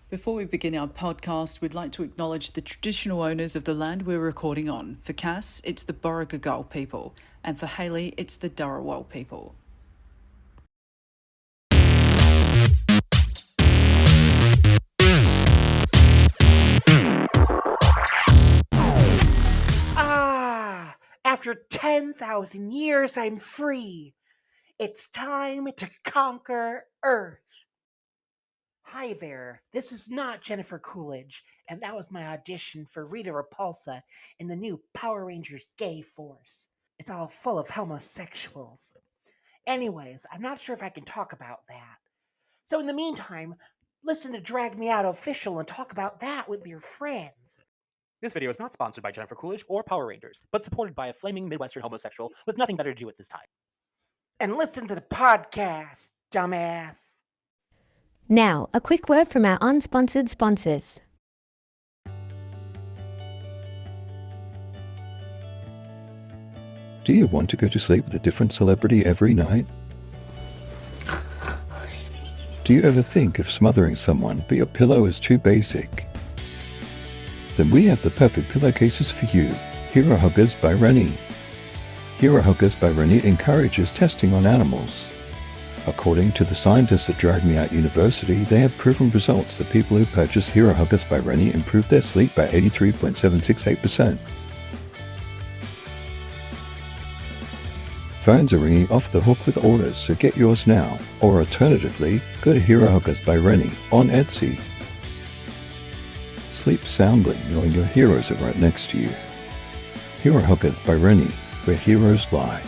Before we begin our podcast, we'd like to acknowledge the traditional owners of the land we're recording on. For Cass, it's the Borragagal people, and for Hailey, it's the Dharawal people. After 10,000 years, I'm free. It's time to conquer Earth. Hi there, this is not Jennifer Coolidge, and that was my audition for Rita Repulsa in the new Power Rangers Gay Force. It's all full of homosexuals. Anyways, I'm not sure if I can talk about that. So in the meantime, listen to Drag Me Out Official and talk about that with your friends. This video is not sponsored by Jennifer Coolidge or Power Rangers, but supported by a flaming Midwestern homosexual with nothing better to do at this time. And listen to the podcast, dumbass. Now, a quick word from our unsponsored sponsors. Do you want to go to sleep with a different celebrity every night? Do you ever think of smothering someone, but your pillow is too basic? Then we have the perfect pillowcases for you. Hero Huggers by Rennie. Hero Huggers by Rennie encourages testing on animals. According to the scientists at Drag Me Out University, they have proven results that people who purchase Hero Huggers by Rennie improve their sleep by 83.768%. Phones are ringing off the hook with orders, so get yours now. Or alternatively, go to Hero Huggers by Rennie on Etsy. Sleep soundly knowing your heroes are right next to you. Hero Huggers by Rennie, where heroes lie.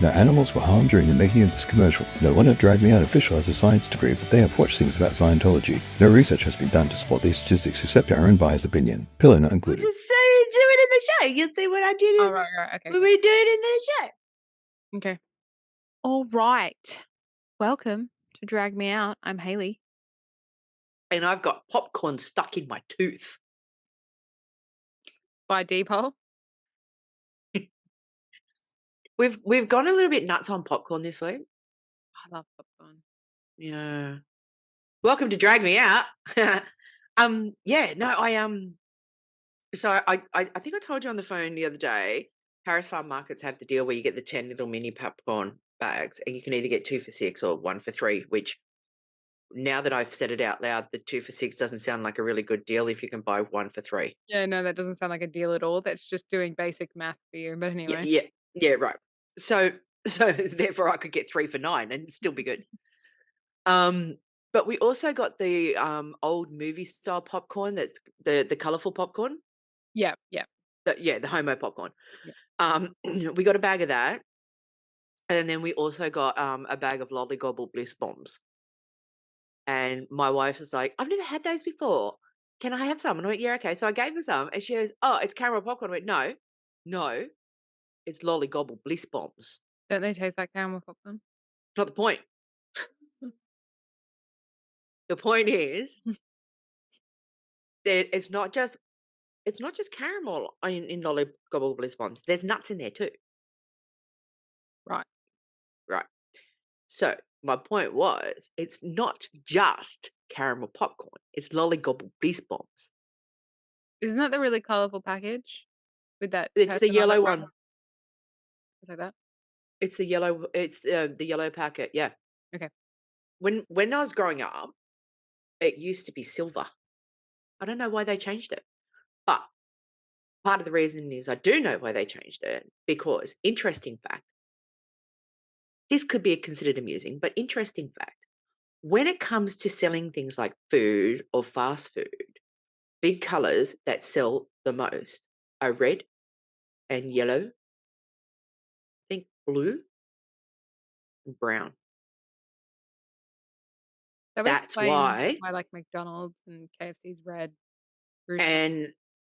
No animals were harmed during the making of this commercial. No one at Drag Me Out Official has a science degree, but they have watched things about Scientology. No research has been done to support these statistics except our own biased opinion. Pillow not included. Just do it in the show. You see what I did? Oh, right, okay. We do it in the show. Okay. All right. Welcome to Drag Me Out. I'm Hailey. And I've got popcorn stuck in my tooth. By Depot. We've gone a little bit nuts on popcorn this week. I love popcorn. Yeah. Welcome to Drag Me Out. So I think I told you on the phone the other day, Harris Farm Markets have the deal where you get the 10 little mini popcorn bags and you can either get 2 for $6 or 1 for $3, which now that I've said it out loud, the 2 for $6 doesn't sound like a really good deal if you can buy 1 for $3. Yeah, no, that doesn't sound like a deal at all. That's just doing basic math for you. But anyway. Yeah, right. So therefore I could get 3 for $9 and still be good. But we also got the old movie style popcorn. That's the colourful popcorn. Yeah. The homo popcorn. Yeah. We got a bag of that, and then we also got a bag of Lollygobble Bliss Bombs. And my wife was like, "I've never had those before. Can I have some?" And I went, "Yeah, okay." So I gave her some, and she goes, "Oh, it's caramel popcorn." I went, "No, it's Lollygobble Bliss Bombs." Don't they taste like caramel popcorn? Not the point. The point is that it's not just caramel in Lollygobble Bliss Bombs. There's nuts in there too. Right. So my point was, it's not just caramel popcorn. It's Lollygobble Bliss Bombs. Isn't that the really colourful package? With that. It's the yellow one. Like that? It's the yellow. It's the yellow packet. Yeah. Okay. When I was growing up, it used to be silver. I don't know why they changed it, but part of the reason is I do know why they changed it, because interesting fact. This could be considered amusing, but interesting fact. When it comes to selling things like food or fast food, big colours that sell the most are red and yellow, I think blue and brown. That's why like McDonald's and KFC's red.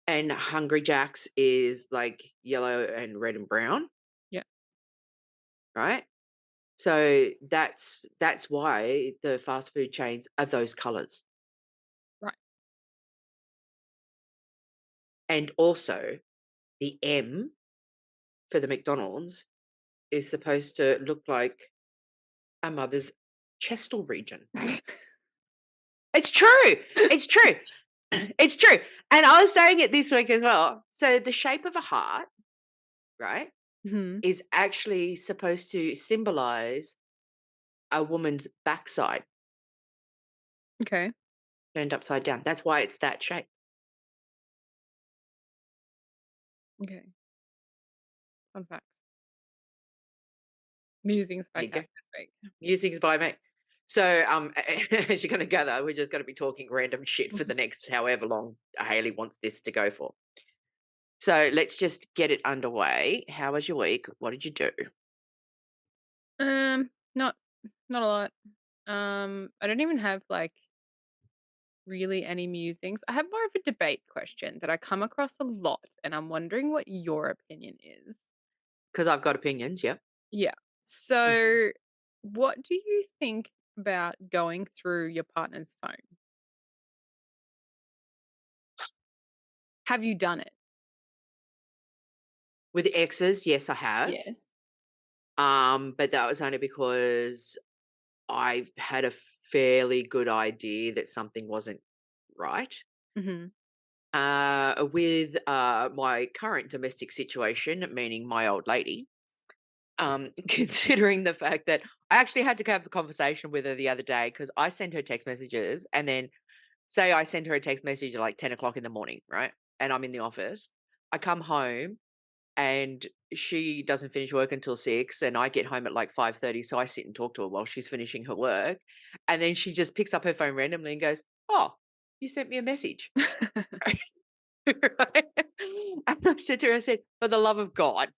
And Hungry Jack's is like yellow and red and brown. Yeah. Right? So that's why the fast food chains are those colours. Right. And also the M for the McDonald's is supposed to look like a mother's chestal region. It's true. It's true. It's true. And I was saying it this week as well. So the shape of a heart, right, Mhm. is actually supposed to symbolize a woman's backside Okay. turned upside down. That's why it's that shape. Okay. Fun fact. Musings There by you go. Cass this week. Musings by me. So, as you're going to gather, we're just going to be talking random shit for the next however long Hailey wants this to go for. So let's just get it underway. How was your week? What did you do? Not a lot. I don't even have like really any musings. I have more of a debate question that I come across a lot, and I'm wondering what your opinion is. Because I've got opinions. Yeah. Yeah. So, what do you think about going through your partner's phone? Have you done it? With exes, yes, I have. Yes. But that was only because I had a fairly good idea that something wasn't right. Mhm. With my current domestic situation, meaning my old lady, considering the fact that I actually had to have the conversation with her the other day because I sent her text messages, and then say I send her a text message at like 10 o'clock in the morning, right? And I'm in the office. I come home and she doesn't finish work until 6, and I get home at like 5:30, so I sit and talk to her while she's finishing her work, and then she just picks up her phone randomly and goes, "Oh, you sent me a message." Right? And I said to her, I said, "For the love of God,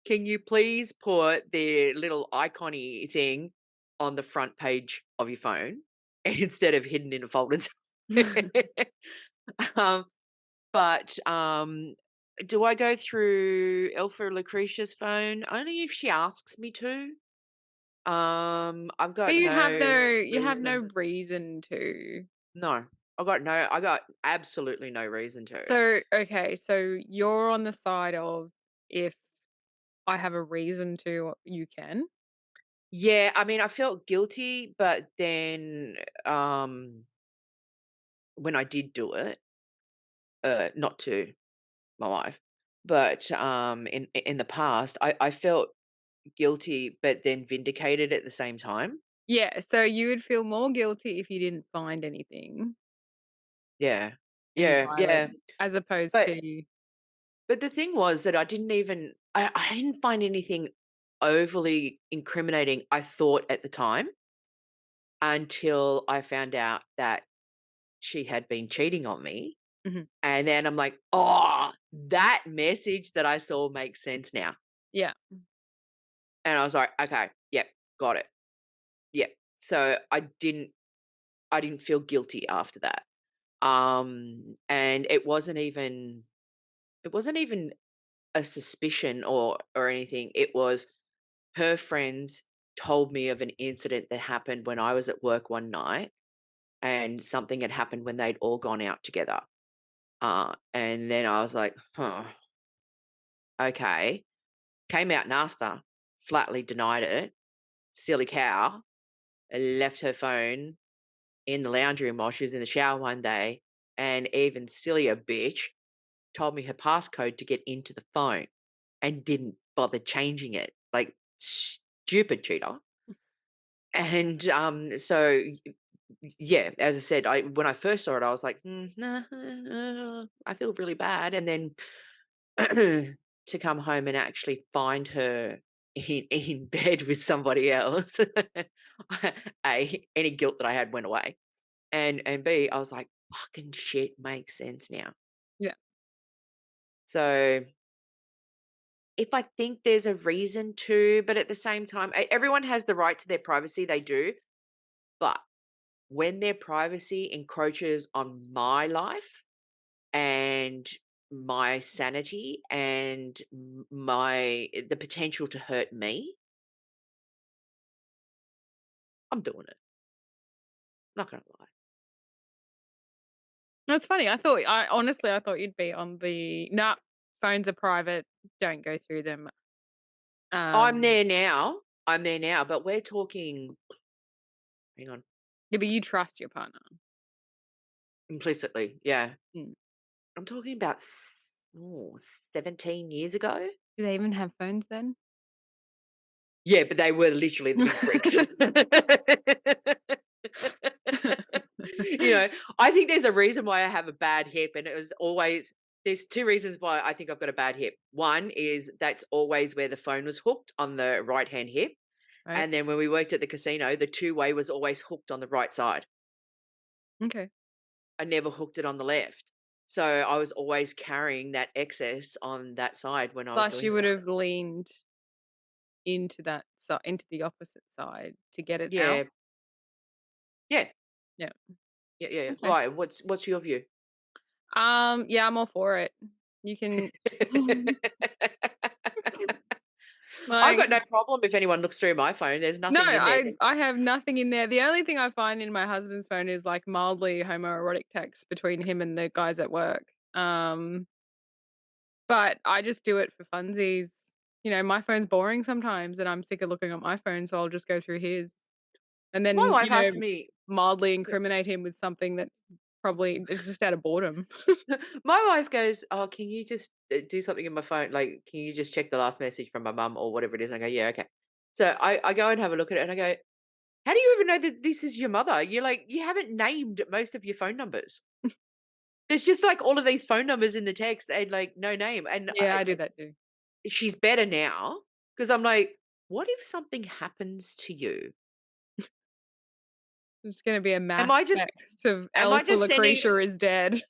can you please put the little icon-y thing on the front page of your phone instead of hidden in a folder?" um, but do I go through Elfa Lucretia's phone? Only if she asks me to. I've But got you have no reason. reason to. No, I got absolutely no reason to. So, okay, so you're on the side of if I have a reason to, you can. Yeah, I mean, I felt guilty, but then when I did do it, not to my wife, but in the past, I felt guilty, but then vindicated at the same time. Yeah, so you would feel more guilty if you didn't find anything, Yeah, any yeah, yeah. violence, as opposed But to. but the thing was that I didn't find anything overly incriminating. I thought at the time until I found out that she had been cheating on me. Mhm. And then I'm like, "Oh, that message that I saw makes sense now." Yeah. And I was like, "Okay, yep, got it. Yep." So I didn't feel guilty after that. And it wasn't even a suspicion or anything. It was her friends told me of an incident that happened when I was at work one night, and something had happened when they'd all gone out together. And then I was like, "Huh, okay." Came out nasty, flatly denied it. Silly cow. Left her phone in the lounge room while she was in the shower one day. And even sillier bitch told me her passcode to get into the phone and didn't bother changing it. Like, stupid cheater. And so yeah, as I said, I when I first saw it, I was like, nah, I feel really bad. And then to come home and actually find her in bed with somebody else, any guilt that I had went away, and B, I was like, fucking shit makes sense now. Yeah. So if I think there's a reason to, but at the same time, everyone has the right to their privacy, they do, but when their privacy encroaches on my life and my sanity and the potential to hurt me, I'm doing it. Not gonna lie. No, it's funny. I thought you'd be on the, "Nah, phones are private, don't go through them." I'm Um, there now. I'm there now, but we're talking. Hang on. yeah, but you trust your partner. Implicitly, yeah. Mm. I'm talking about 17 years ago. Do they even have phones then? Yeah, but they were literally the big bricks. I think there's a reason why I have a bad hip, and it was always there's two reasons why I think I've got a bad hip. One is that's always where the phone was hooked on the right-hand hip. Right? And then when we worked at the casino, the two-way was always hooked on the right side. Okay. I never hooked it on the left. So I was always carrying that excess on that side when I was Plus, doing you would stuff. have leaned into into the opposite side to get it out. Yeah. Yeah. Yeah. Yeah. Okay. Right. What's your view? Yeah, I'm all for it. You can I've like got no problem if anyone looks through my phone. There's no, nothing in there. I have nothing in there. The only thing I find in my husband's phone is like mildly homoerotic texts between him and the guys at work. But I just do it for funsies. My phone's boring sometimes and I'm sick of looking at my phone, so I'll just go through his. And My then, wife asked me. mildly So, incriminate him with something that's probably it's just out of boredom. my wife goes, "Oh, can you just do something in my phone? Like, can you just check the last message from my mum or whatever it is?" And I go, "Yeah, okay." So I go and have a look at it, and I go, "How do you even know that this is your mother? You haven't named most of your phone numbers. There's just like all of these phone numbers in the text and like no name." And Yeah, I do that too. she's better now because I'm like, what if something happens to you? There's gonna be a Am mass I just text of am I Alpha just sending Lucretia is dead.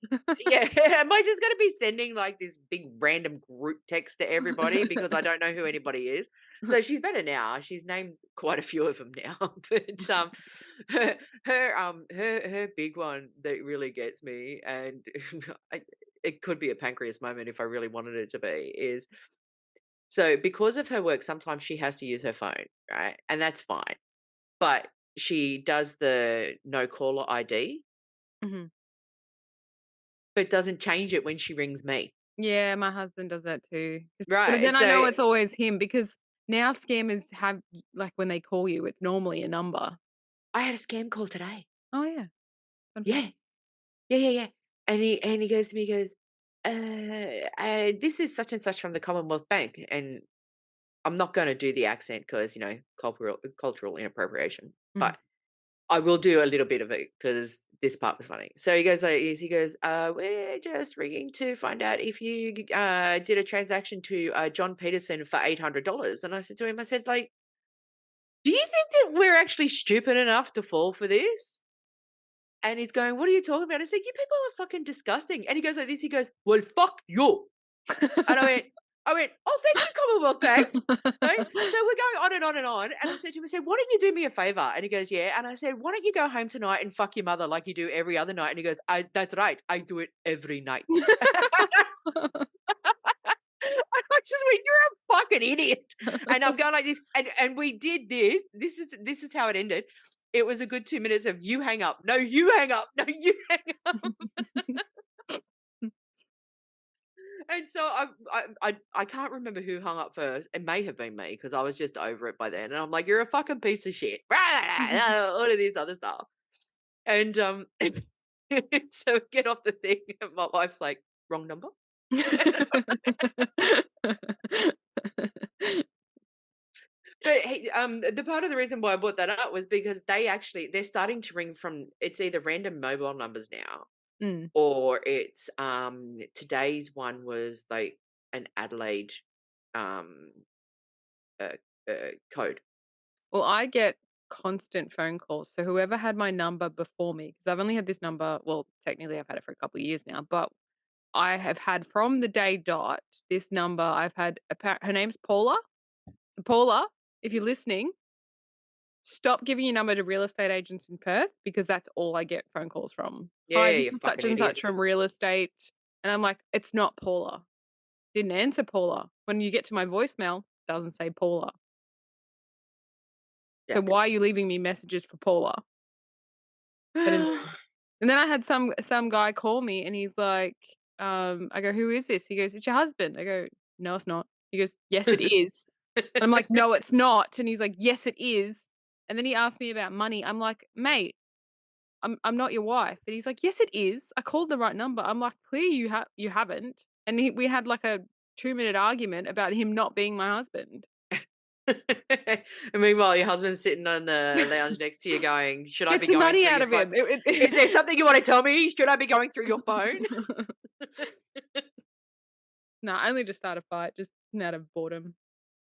Yeah, am I just gonna be sending like this big random group text to everybody because I don't know who anybody is? So she's better now. She's named quite a few of them now. But her big one that really gets me, and it could be a pancreas moment if I really wanted it to be, is so because of her work, sometimes she has to use her phone, right? And that's fine. But she does the no caller ID, Mhm. but doesn't change it when she rings me. Yeah, my husband does that too. But Right. then I know So it's always him because now scammers have like when they call you, it's normally a number. I had a scam call today. Oh yeah, fun fact. Yeah. Yeah. And he goes to me, he goes, this is such and such from the Commonwealth Bank. And I'm not going to do the accent because, cultural inappropriation. Mm. But I will do a little bit of it because this part was funny. So he goes like this. He goes, we're just ringing to find out if you did a transaction to John Peterson for $800. And I said to him, I said, like, do you think that we're actually stupid enough to fall for this? And he's going, what are you talking about? I said, you people are fucking disgusting. And he goes like this. He goes, well, fuck you. And I went, oh, thank you, Commonwealth Bank. Right? So we're going on and on and on. And I said to him, I said, why don't you do me a favor? And he goes, yeah. And I said, why don't you go home tonight and fuck your mother like you do every other night? And he goes, that's right. I do it every night. I just went, you're a fucking idiot. And I'm going like this. And we did this. This is how it ended. It was a good 2 minutes of you hang up. No, you hang up. No, you hang up. And so I can't remember who hung up first. It may have been me because I was just over it by then. And I'm like, you're a fucking piece of shit. All of this other stuff. And so we get off the thing, and my wife's like, wrong number. But hey, the part of the reason why I brought that up was because they're starting to ring from, it's either random mobile numbers now, Mm. or it's today's one was like an Adelaide um uh, code. Well, I get constant phone calls. So whoever had my number before me, because I've only had this number, well, technically I've had it for a couple of years now, but I have had from the day dot this number. I've had her name's Paula. So Paula, if you're listening, stop giving your number to real estate agents in Perth because that's all I get phone calls from. Hi, Yeah, this you is such fucking and idiot. such from real estate. And I'm like, it's not Paula. Didn't answer Paula. When you get to my voicemail, doesn't say Paula. So Yeah. why are you leaving me messages for Paula? And then I had some guy call me and he's like, I go, who is this? He goes, it's your husband. I go, no, it's not. He goes, yes, it is. And I'm like, no, it's not. And he's like, yes, it is. And then he asked me about money. I'm like, mate, I'm not your wife. And he's like, yes, it is. I called the right number. I'm like, clear you haven't. And we had like a 2-minute argument about him not being my husband. And meanwhile, your husband's sitting on the lounge next to you going, should I Get be the going money through out your of phone? him. Is there something you want to tell me? Should I be going through your phone? No, I only just started a fight, just out of boredom.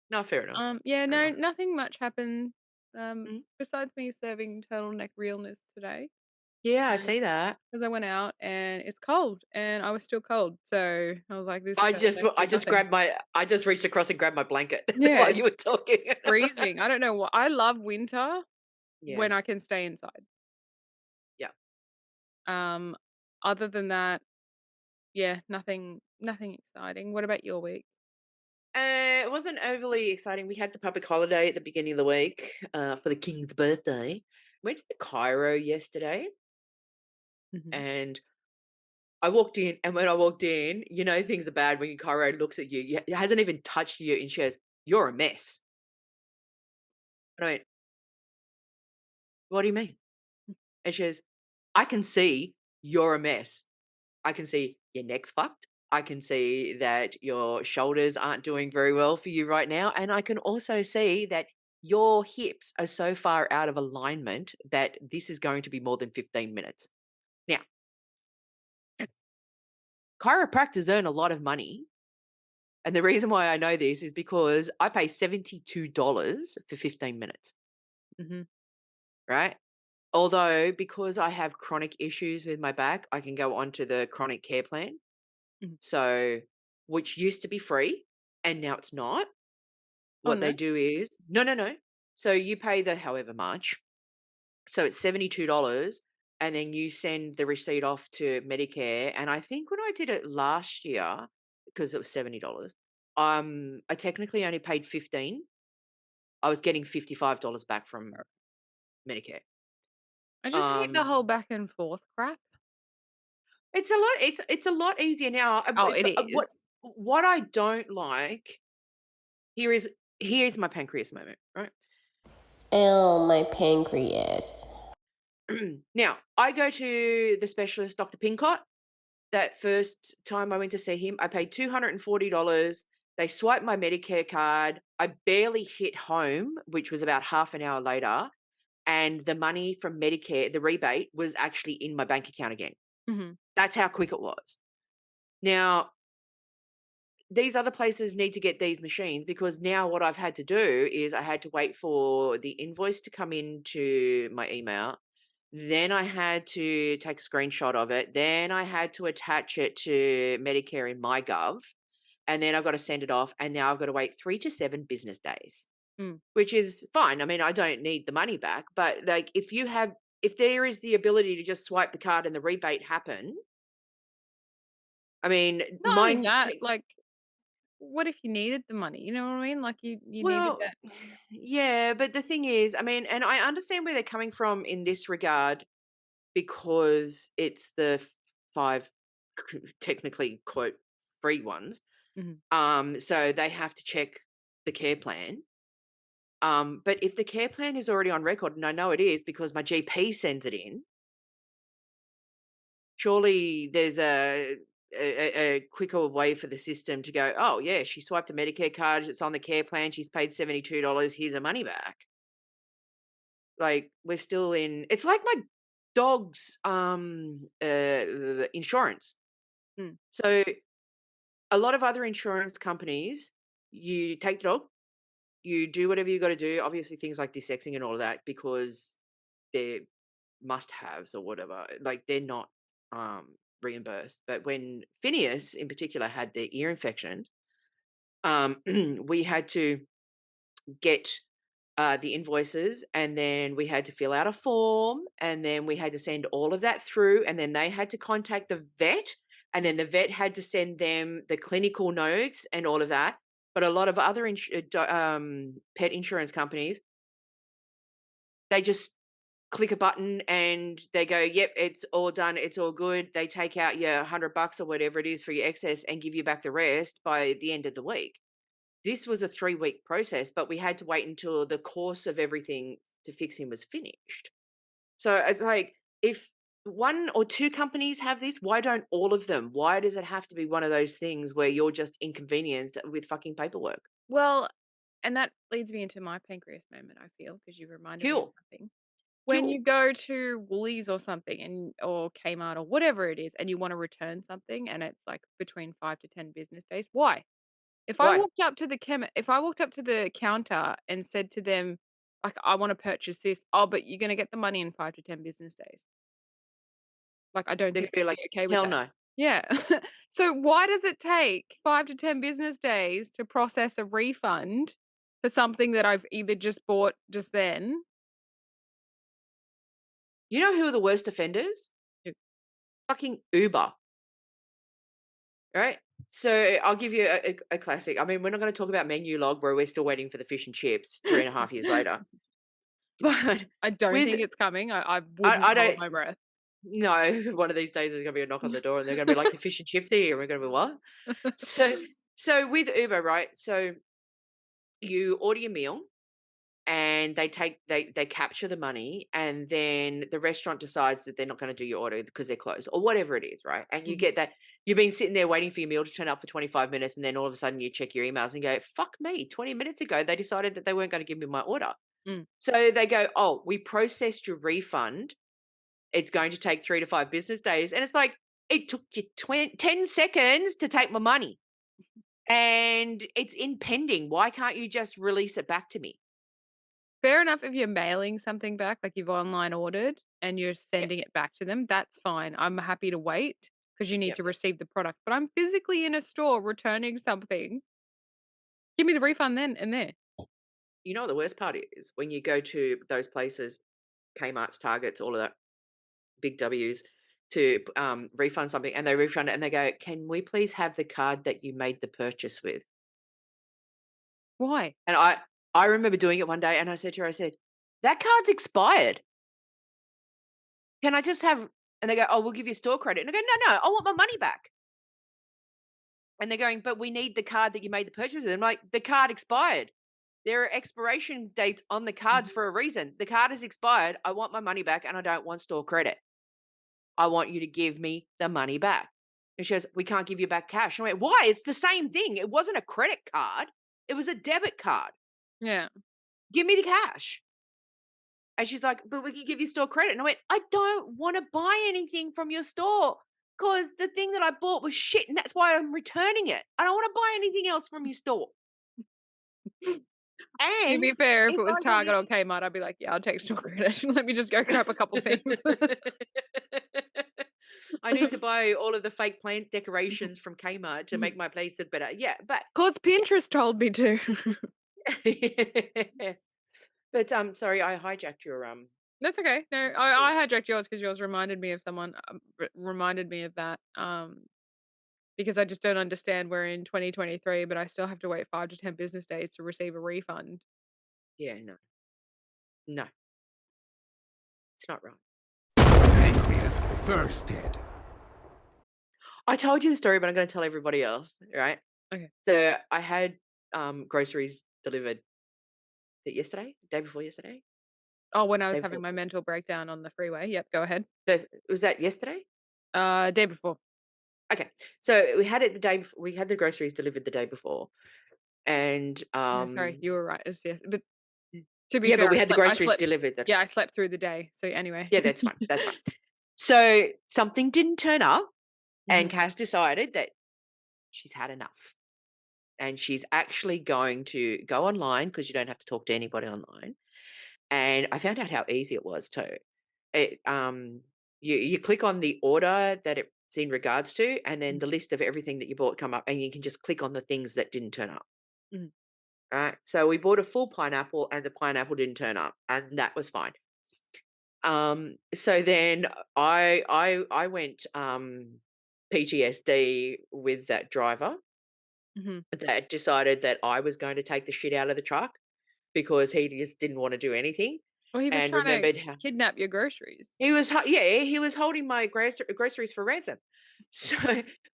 No, fair enough. Yeah, Fair no, enough. nothing much happened. Mm. Besides me serving turtleneck realness today, Yeah, I um, see that. because I went out and it's cold, and I was still cold, so I was like, this I turtleneck did just nothing. I just reached across and grabbed my blanket Yeah, while you were it's talking. freezing. I don't know what I love winter Yeah. when I can stay inside. Yeah. Other than that, yeah, nothing exciting. What about your week? It wasn't overly exciting. We had the public holiday at the beginning of the week for the king's birthday. Went to Cairo yesterday, Mhm. and I walked in, and when I walked in, you know things are bad when Cairo looks at you. It hasn't even touched you, and she goes, "You're a mess." And I went, "What do you mean?" And she goes, "I can see you're a mess. I can see your neck's fucked. I can see that your shoulders aren't doing very well for you right now. And I can also see that your hips are so far out of alignment that this is going to be more than 15 minutes." Now, chiropractors earn a lot of money. And the reason why I know this is because I pay $72 for 15 minutes, Mhm. right? Although, because I have chronic issues with my back, I can go onto the chronic care plan. Mhm. So, which used to be free and now it's not. Oh What no. they do is no. So you pay the however much. So it's $72 and then you send the receipt off to Medicare. And I think when I did it last year, because it was $70, I technically only paid 15. I was getting $55 back from Medicare. I just hate the Um whole back and forth crap. it's a lot easier now. Oh, it But is. what I don't like here is here's my pancreas moment, right? Oh, my pancreas. Now, I go to the specialist, Dr. Pincott. That first time I went to see him, I paid $240. They swiped my Medicare card. I barely hit home, which was about half an hour later. And the money from Medicare, the rebate, was actually in my bank account again. Mhm. That's how quick it was. Now, these other places need to get these machines because now what I've had to do is I had to wait for the invoice to come into my email. Then I had to take a screenshot of it. Then I had to attach it to Medicare in MyGov. And then I've got to send it off. And now I've got to wait 3 to 7 business days, Mm. which is fine. I mean, I don't need the money back. But like if there is the ability to just swipe the card and the rebate happen, I mean, Not only mine that, takes, like, what if you needed the money? You know what I mean? Like you needed well, that. yeah. But the thing is, I mean, and I understand where they're coming from in this regard because it's the 5 technically quote free ones. Mhm. So they have to check the care plan. But if the care plan is already on record, and I know it is because my GP sends it in, surely there's a quicker way for the system to go, oh yeah, she swiped a Medicare card, it's on the care plan, she's paid $72, here's her money back. Like we're still in it's like my dog's insurance. Mm. So a lot of other insurance companies, you take the dog, you do whatever you got to do. Obviously, things like desexing and all of that because they're must-haves or whatever. Like they're not reimbursed. But when Phineas, in particular, had the ear infection, we had to get the invoices and then we had to fill out a form and then we had to send all of that through and then they had to contact the vet and then the vet had to send them the clinical notes and all of that. But a lot of other pet insurance companies, they just click a button and they go, yep, it's all done, it's all good. They take out your $100 or whatever it is for your excess and give you back the rest by the end of the week. This was a 3-week process, but we had to wait until the course of everything to fix him was finished. So it's like if one or two companies have this, why don't all of them? Why does it have to be one of those things where you're just inconvenienced with fucking paperwork? Well, and that leads me into my pancreas moment, I feel, because you reminded me of Cool. something. When Cool. you go to Woolies or something or Kmart or whatever it is, and you want to return something and it's like between 5 to 10 business days, why? If I Why? walked up to the counter and said to them, like, "I wanna purchase this," "Oh, but you're gonna get the money in 5 to 10 business days." Like, I don't They think could be they'd like, be okay with hell that. no. Yeah. So why does it take 5 to 10 business days to process a refund for something that I've either just bought just then? You know who are the worst offenders? Who? Fucking Uber. Right? So I'll give you a classic. I mean, we're not going to talk about menu log where we're still waiting for the fish and chips 3.5 years later. But I don't with think it's coming. I wouldn't I hold don't my breath. no, one of these days there's gonna be a knock on the door and they're gonna be like, your fish and chips here, and we're gonna be what? So so with Uber, right? So you order your meal and they capture the money, and then the restaurant decides that they're not going to do your order because they're closed or whatever it is, right? And you Mhm. get that you've been sitting there waiting for your meal to turn up for 25 minutes, and then all of a sudden you check your emails and go, fuck me, 20 minutes ago they decided that they weren't going to give me my order. Mm. So they go, oh, we processed your refund, it's going to take 3 to 5 business days. And it's like, it took you 10 seconds to take my money and it's impending. Why can't you just release it back to me? Fair enough if you're mailing something back, like you've online ordered and you're Yep. sending it back to them, that's fine. I'm happy to wait because you need Yep. to receive the product. But I'm physically in a store returning something. Give me the refund then and there. You know what the worst part is? When you go to those places, Kmart's, Targets, all of that, big W's, to refund something, and they refund it and they go, can we please have the card that you made the purchase with? Why? And I remember doing it one day and I said to her, I said, that card's expired. Can I just have, and they go, oh, we'll give you store credit. And I go, no, I want my money back. And they're going, but we need the card that you made the purchase with. I'm like, the card expired. There are expiration dates on the cards for a reason. The card has expired. I want my money back and I don't want store credit. I want you to give me the money back. And she goes, we can't give you back cash. I went, why? It's the same thing. It wasn't a credit card. It was a debit card. Yeah. Give me the cash. And she's like, but we can give you store credit. And I went, I don't want to buy anything from your store because the thing that I bought was shit. And that's why I'm returning it. I don't want to buy anything else from your store. To And be fair, if if it was I Target or wanted Kmart, I'd be like, yeah, I'll take store credit. Let me just go grab a couple things. I need to buy all of the fake plant decorations from Kmart to make my place look better. Yeah, but Cause Pinterest told me to. but sorry, I hijacked your That's okay. No, your I thoughts. hijacked yours because yours reminded me of someone, reminded me of that. Because I just don't understand we're in 2023, but I still have to wait 5 to 10 business days to receive a refund. Yeah, no, it's not right. Pancreas bursted. I told you the story, but I'm going to tell everybody else, right? Okay. So I had groceries delivered yesterday, day before yesterday. Oh, when I was Day having before. my mental breakdown on the freeway. Yep, go ahead. Was that yesterday? Day before. Okay, so we had it the day before. We had the groceries delivered the day before, and No, sorry, you were right. It was yes, but to be yeah, fair, but we had the I groceries slept. delivered. Yeah, I slept through the day. So anyway. Yeah, that's fine. That's fine. So something didn't turn up, and Mhm. Cass decided that she's had enough, and she's actually going to go online because you don't have to talk to anybody online. And I found out how easy it was too. It you click on the order that it's in regards to, and then the list of everything that you bought come up, and you can just click on the things that didn't turn up. Mhm. Right. So we bought a full pineapple, and the pineapple didn't turn up, and that was fine. So then I went PTSD with that driver Mhm. that decided that I was going to take the shit out of the truck because he just didn't want to do anything, Well, he was and trying to remembered how kidnap your groceries. he was he was holding my groceries for ransom. So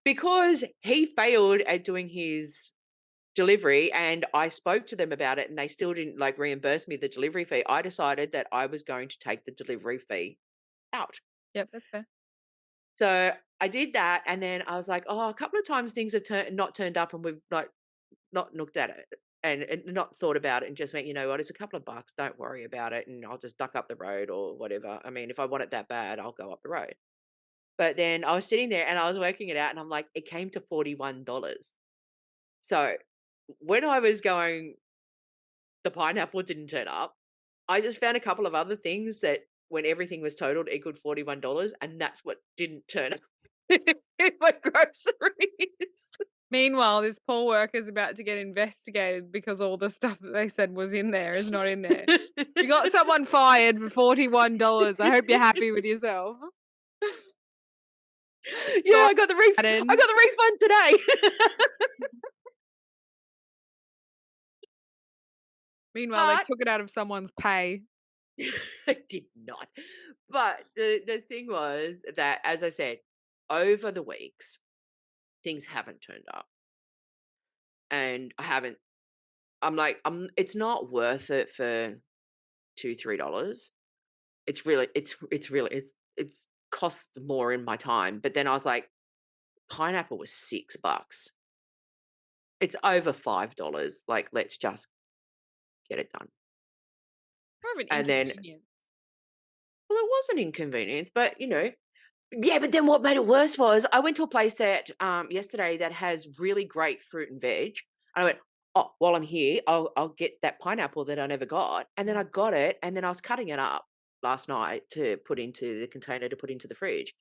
because he failed at doing his delivery and I spoke to them about it and they still didn't like reimburse me the delivery fee, I decided that I was going to take the delivery fee out. Yep, that's fair. So I did that, and then I was like, oh, a couple of times things have not turned up, and we've like not looked at it and not thought about it, and just went, you know what, it's a couple of bucks, don't worry about it, and I'll just duck up the road or whatever. I mean, if I want it that bad, I'll go up the road. But then I was sitting there and I was working it out, and I'm like, it came to $41. So when I was going, the pineapple didn't turn up. I just found a couple of other things that when everything was totaled equaled $41, and that's what didn't turn up in my groceries. Meanwhile, this poor worker's about to get investigated because all the stuff that they said was in there is not in there. You got someone fired for $41. I hope you're happy with yourself. Yeah, I got the refund today. Meanwhile, they But- took it out of someone's pay. I did not. But the thing was that, as I said, over the weeks, things haven't turned up. And I'm like, it's not worth it for $2-3. It's cost more in my time. But then I was like, pineapple was $6. It's over $5. Like, let's just get it done. More of an And then- inconvenience. Well, it was an inconvenience, but yeah, but then what made it worse was I went to a place that yesterday that has really great fruit and veg. And I went, oh, while I'm here, I'll get that pineapple that I never got. And then I got it, and then I was cutting it up last night to put into the container to put into the fridge.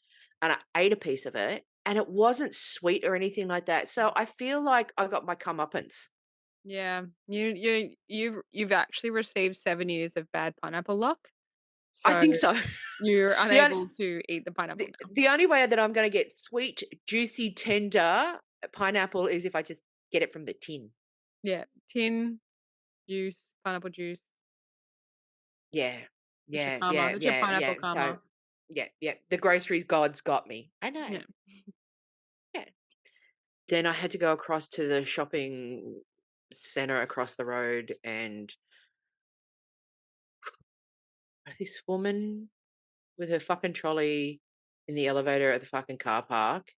And I ate a piece of it, and it wasn't sweet or anything like that. So I feel like I got my comeuppance. Yeah, you've actually received 7 years of bad pineapple luck. I think so. You're unable to eat the pineapple now. The only way that I'm going to get sweet, juicy, tender pineapple is if I just get it from the tin. Yeah, tin juice, pineapple juice. Yeah, It's your yeah, karma. yeah, It's your yeah, pineapple yeah. karma. So, yeah. The groceries gods got me. I know. Yeah. Yeah. Then I had to go across to the shopping center across the road, and this woman with her fucking trolley in the elevator at the fucking car park.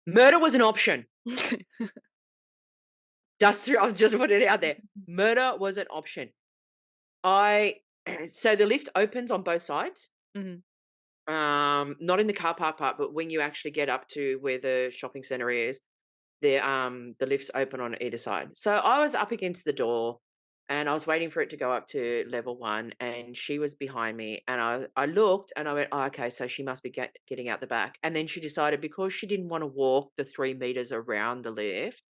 Murder was an option. I'll just put it out there. Murder was an option. So the lift opens on both sides. Mhm. Not in the car park part, but when you actually get up to where the shopping center is, the lifts open on either side. So I was up against the door, and I was waiting for it to go up to level 1, and she was behind me, and I looked and I went, oh, okay, so she must be getting out the back. And then she decided, because she didn't want to walk the 3 meters around the lift,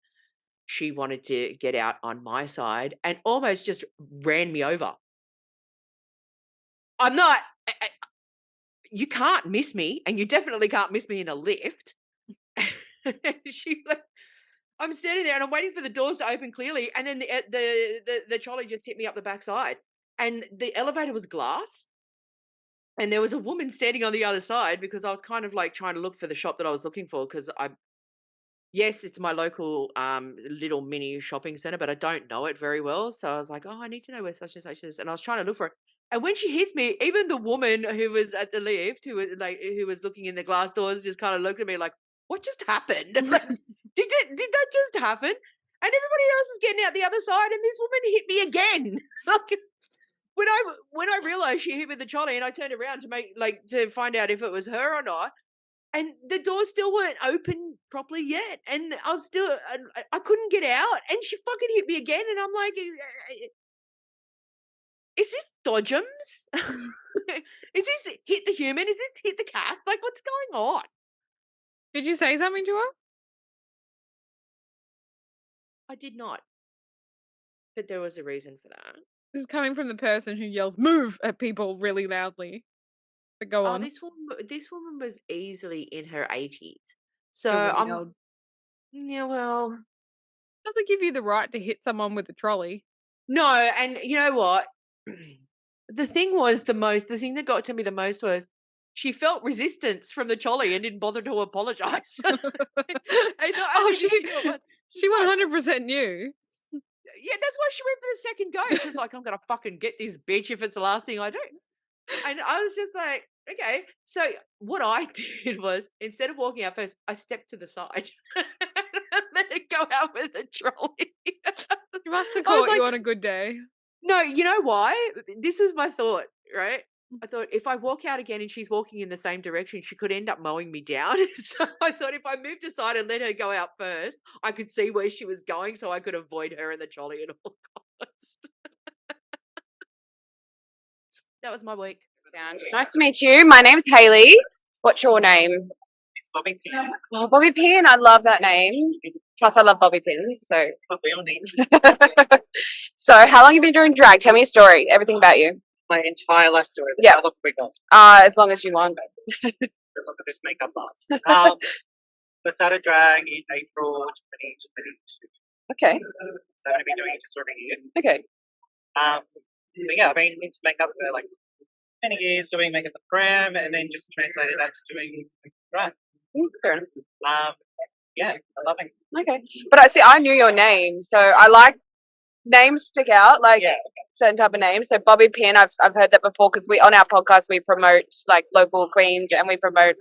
she wanted to get out on my side and almost just ran me over. I'm not, you can't miss me, and you definitely can't miss me in a lift. I'm standing there and I'm waiting for the doors to open clearly, and then the trolley just hit me up the backside, and the elevator was glass, and there was a woman standing on the other side, because I was kind of like trying to look for the shop that I was looking for, because yes, it's my local little mini shopping center, but I don't know it very well. So I was like, oh, I need to know where such and such is. And I was trying to look for it. And when she hits me, even the woman who was at the lift, who was looking in the glass doors, just kind of looked at me like, what just happened? Like, did that just happen? And everybody else is getting out the other side, and this woman hit me again. Like, when I realized she hit me with the trolley, and I turned around to find out if it was her or not. And the doors still weren't open properly yet. And I couldn't get out. And she fucking hit me again. And I'm like, is this Dodgems? Is this hit the human? Is this hit the cat? Like, what's going on? Did you say something to her? I did not. But there was a reason for that. This is coming from the person who yells "move" at people really loudly. But go on. This woman was easily in her 80s. So Really old. yeah, well, Doesn't give you the right to hit someone with a trolley. no, and you know what? The thing that got to me the most was she felt resistance from the trolley and didn't bother to apologize. She 100% knew. Yeah, that's why she went for the second go. She was like, I'm going to fucking get this bitch if it's the last thing I do. And I was just like, okay. So what I did was, instead of walking out first, I stepped to the side and let it go out with the trolley. You must have I was caught you like, on a good day. no, you know why? This was my thought, right? I thought if I walk out again and she's walking in the same direction, she could end up mowing me down. So I thought if I moved aside and let her go out first, I could see where she was going, so I could avoid her in the trolley at all costs. That was my week. Sound. Nice to meet you. My name's Hailey. What's your name? It's Bobby Pin. Oh, Bobby Pin. I love that name. Plus, I love Bobby Pins. So, But we all need so how long have you been doing drag? Tell me a story. Everything about you. my entire life story. Yeah. How long have we got? As long as you want. As long as this makeup lasts. I started drag in April 2022. Okay. So I've been doing it just over a year. Okay. But yeah, I've been into makeup for like many years, doing makeup at the pram, and then just translated that to doing drag. Fair enough. Yeah, I love it. Okay. But I knew your name, so I like names stick out, like Yeah. certain type of names. So Bobby Pin, I've heard that before because we on our podcast we promote like local queens and we promote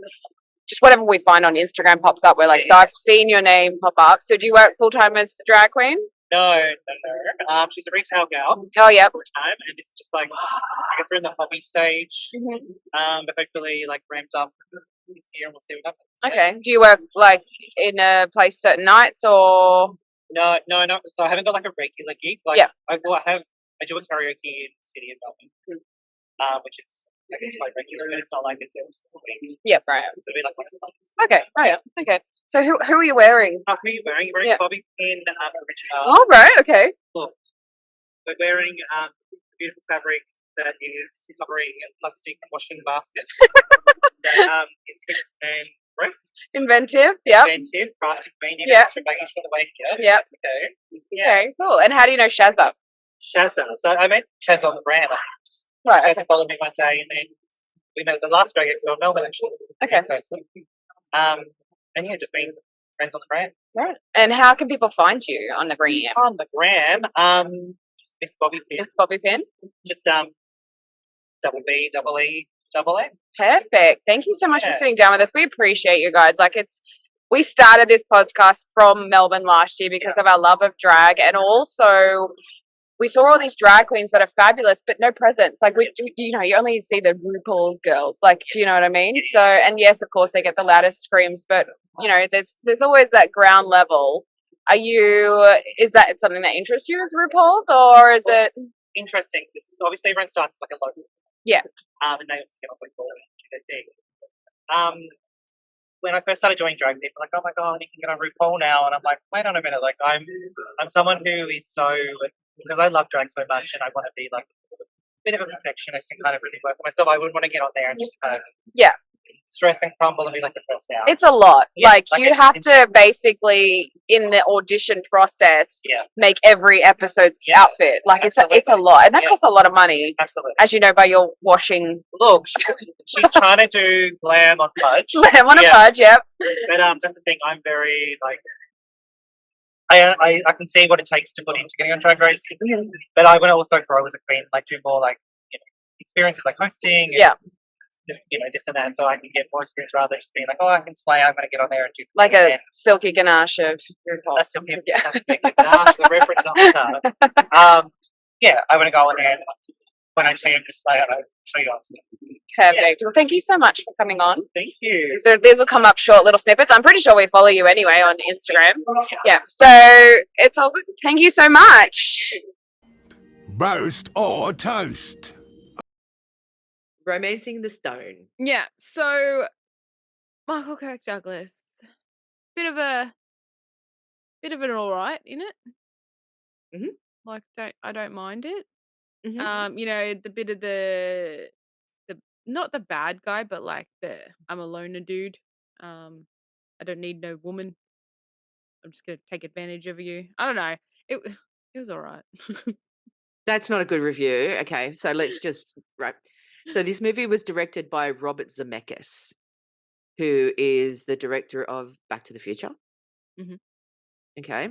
just whatever we find on Instagram pops up. We're like, so I've seen your name pop up. So do you work full time as a drag queen? No. She's a retail gal. Oh yeah. Full time, and this is just like I guess we're in the hobby stage. But hopefully like ramped up this year, and we'll see what happens. Okay. Do you work like in a place certain nights or? No. So I haven't got like a regular gig. Like Yeah. I do a karaoke in the city of Melbourne, which is I guess quite regular, but it's not like it's every single week. Yeah, right. It's a bit like once a month. Okay. Oh yeah. Okay. So who are you wearing? Who are you wearing? You're wearing Yeah. Bobby Pin original. Oh right. Okay. Look, we're wearing beautiful fabric that is covering plastic washing baskets. That is hips and breast. Inventive. Yeah. Inventive, crafted, made in Yeah. extra baggage for the way here. So Yeah. that's okay. Yeah. Okay. Cool. And how do you know Shazza? Shazza. So I met Shazza on the brand. Right. Shazza Okay. followed me one day, and then we met at the last drag expo in Melbourne actually. Okay. In person. And yeah, just been friends on the brand. Right. And how can people find you on the gram? On the gram, just Miss Bobby Pin. It's Bobby Pin. Just double B, double E, double A. Perfect. Thank you so much for Yeah. sitting down with us. We appreciate you guys. We started this podcast from Melbourne last year because of our love of drag, and also we saw all these drag queens that are fabulous, but no presence. Like you only see the RuPaul's girls. Like, do you know what I mean? So, and yes, of course, they get the loudest screams, but there's always that ground level. Is that something that interests you as RuPaul's, or is it interesting? Because obviously everyone starts as like a local. Yeah. And they also get on with all and do their thing. When I first started joining drag, people were like, "Oh my god, you can get on RuPaul now," and I'm like, "Wait on a minute! Like, I'm someone who is so because I love drag so much, and I want to be like a bit of a perfectionist and kind of really work on myself. I wouldn't want to get on there and just kind of stress and crumble and be like the first out. It's a lot. Yeah, like you have to basically in the audition process make every episode's outfit. Like it's a lot, and that costs a lot of money. Absolutely, as you know by your washing. Look, she's trying to do glam on Pudge. Glam on a Pudge, yep. But that's the thing. I'm very like. I can see what it takes to put into getting on Drag Race, but I want to also grow as a queen, like do more like experiences like hosting, and, this and that, so I can get more experience rather than just being like, oh, I can slay, I'm going to get on there and do like a silky ganache of RuPaul. A silky ganache, the reference on the card. I want to go in there and when I tell you to slay, I'll show you honestly. Perfect. Well, thank you so much for coming on. Thank you. So these will come up short little snippets. I'm pretty sure we follow you anyway on Instagram. Yeah. So it's all good. Thank you so much. Roast or toast? Romancing the Stone. Yeah. So Michael Kirk Douglas, bit of an alright in it. Mhm. Like I don't mind it. Mhm. The bit of the not the bad guy, but like I'm a loner dude. I don't need no woman. I'm just gonna take advantage of you. I don't know. It was alright. That's not a good review. Okay, so let's just So this movie was directed by Robert Zemeckis, who is the director of Back to the Future. Mhm. Okay.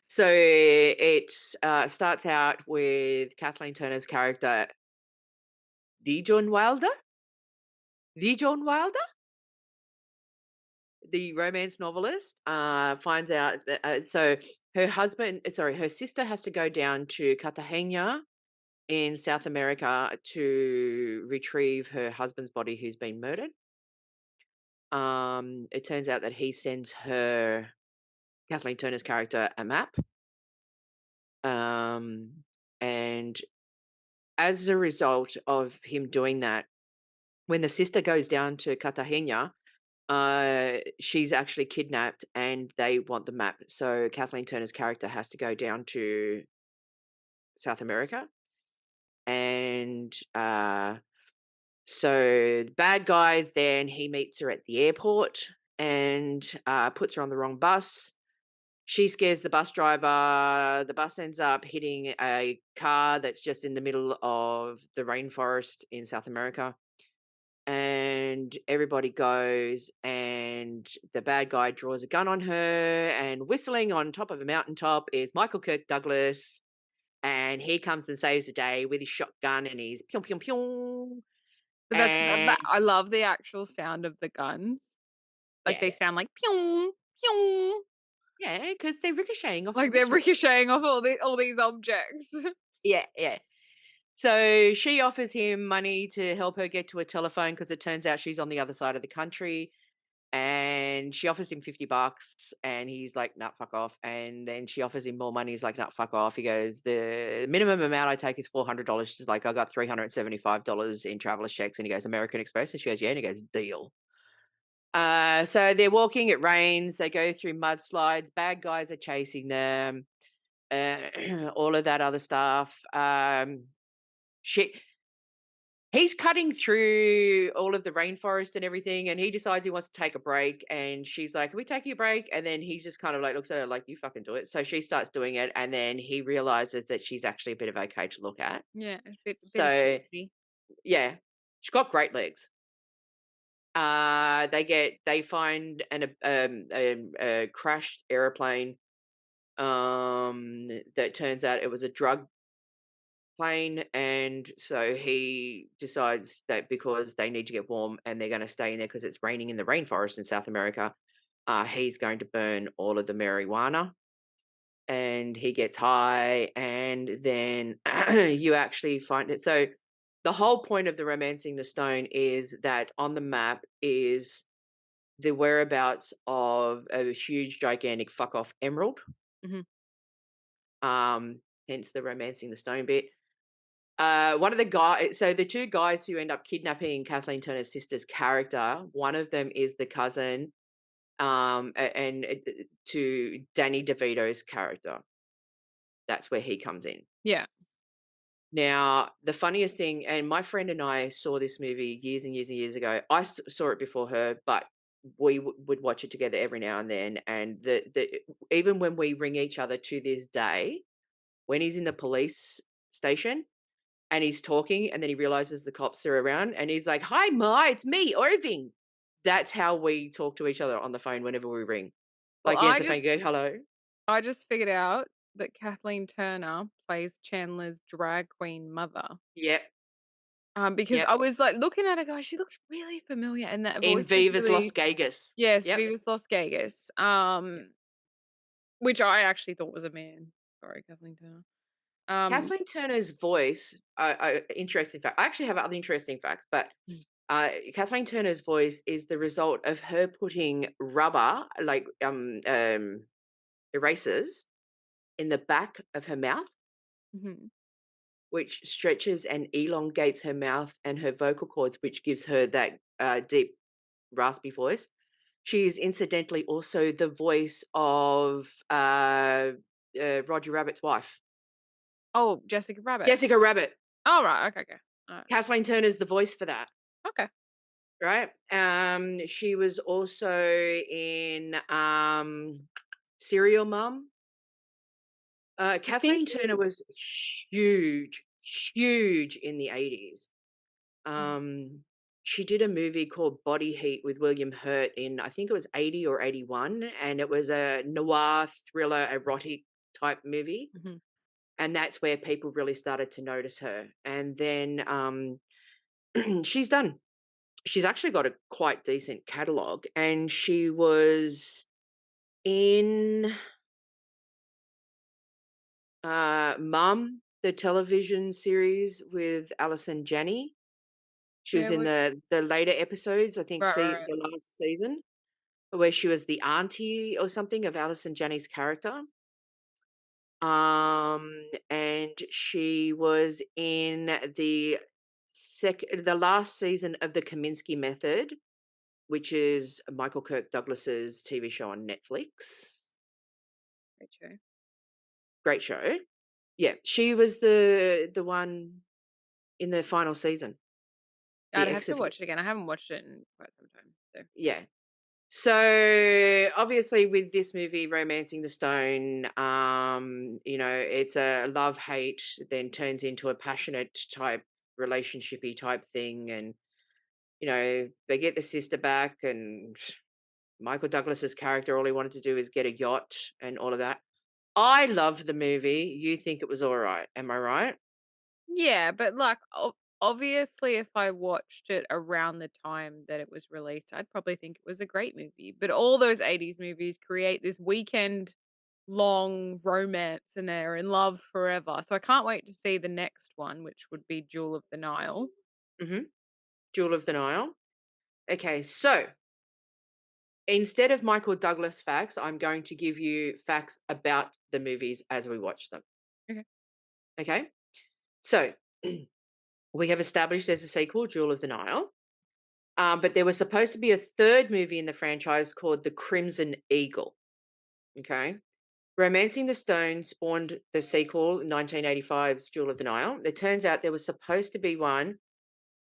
So it starts out with Kathleen Turner's character John Wilder, the romance novelist, finds out that so her sister has to go down to Cartagena in South America to retrieve her husband's body who's been murdered. It turns out that he sends her, Kathleen Turner's character, a map. And as a result of him doing that, when the sister goes down to Cartagena, she's actually kidnapped and they want the map. So Kathleen Turner's character has to go down to South America. And so the bad guy's there and he meets her at the airport and puts her on the wrong bus. She scares the bus driver. The bus ends up hitting a car that's just in the middle of the rainforest in South America. And everybody goes, and the bad guy draws a gun on her, and whistling on top of a mountaintop is Michael Kirk Douglas. And he comes and saves the day with his shotgun, and he's pew pew pew. But I love the actual sound of the guns. Like they sound like pew pew. Yeah, because they're ricocheting off. Like they're ricocheting off all these objects. Yeah. So she offers him money to help her get to a telephone because it turns out she's on the other side of the country. And she offers him $50 and he's like, nah, fuck off. And then she offers him more money. He's like, nah, fuck off. He goes, the minimum amount I take is $400. She's like, I got $375 in traveler's checks. And he goes, American Express? And she goes, yeah. And he goes, deal. So they're walking, it rains, they go through mudslides, bad guys are chasing them, all of that other stuff. He's cutting through all of the rainforest and everything, and he decides he wants to take a break. And she's like, "Are we taking a break?" And then he's just kind of like looks at her like, "You fucking do it." So she starts doing it, and then he realizes that she's actually a bit of okay to look at. Yeah. So yeah, she's got great legs. They find a crashed airplane. That turns out it was a drug plane, and so he decides that because they need to get warm and they're going to stay in there because it's raining in the rainforest in South America, he's going to burn all of the marijuana, and he gets high, and then you actually find it. So the whole point of the Romancing the Stone is that on the map is the whereabouts of a huge, gigantic fuck off emerald. Hence the Romancing the Stone bit. One of the guys, so the two guys who end up kidnapping Kathleen Turner's sister's character, one of them is the cousin, and to Danny DeVito's character. That's where he comes in. Yeah. Now, the funniest thing, and my friend and I saw this movie years and years and years ago. I saw it before her, but we would watch it together every now and then. And even when we ring each other to this day, when he's in the police station and he's talking and then he realizes the cops are around and he's like, "Hi, Ma, it's me, Irving." That's how we talk to each other on the phone whenever we ring. Like, Well, yes, the phone go, hello. I just figured out that Kathleen Turner plays Chandler's drag queen mother. Yep. Because I was like looking at her, going, she looks really familiar, and that In voice Viva's really, Las Vegas. yes, Yep. Viva's Las Vegas, which I actually thought was a man. Sorry, Kathleen Turner. Kathleen Turner's voice, interesting fact. I actually have other interesting facts, but Kathleen Turner's voice is the result of her putting rubber, like erasers, in the back of her mouth, which stretches and elongates her mouth and her vocal cords, which gives her that deep, raspy voice. She is incidentally also the voice of Roger Rabbit's wife. Oh, Jessica Rabbit. Jessica Rabbit. Oh, right. Okay. All right. Kathleen Turner's the voice for that. Okay. Right. She was also in Serial Mom. Kathleen Turner was huge in the 80s. She did a movie called Body Heat with William Hurt in, I think it was 80 or 81, and it was a noir thriller erotic type movie. And that's where people really started to notice her. And then she's actually got a quite decent catalogue, and she was in Mum, the television series with Alison Janney. She was Yeah, in the later episodes, I think, right, right, right. the last season, where she was the auntie or something of Alison Janney's character. And she was in the last season of the Kaminsky Method, which is Michael Kirk Douglas's TV show on Netflix. Great show. Great show. Yeah, she was the one in the final season. I'd The have ex to of watch it again. I haven't watched it in quite some time. So yeah. So obviously with this movie, Romancing the Stone, it's a love-hate, then turns into a passionate type relationshipy type thing. And, they get the sister back, and Michael Douglas's character, all he wanted to do is get a yacht and all of that. I loved the movie. You think it was all right. Am I right? yeah, but like obviously, if I watched it around the time that it was released, I'd probably think it was a great movie. But all those 80s movies create this weekend long romance and they're in love forever. So I can't wait to see the next one, which would be Jewel of the Nile. Mm-hmm. Jewel of the Nile. Okay, so instead of Michael Douglas facts, I'm going to give you facts about the movies as we watch them. Okay. Okay. So we have established there's a sequel, Jewel of the Nile. But there was supposed to be a third movie in the franchise called The Crimson Eagle. Okay. Romancing the Stone spawned the sequel, 1985's Jewel of the Nile. It turns out there was supposed to be one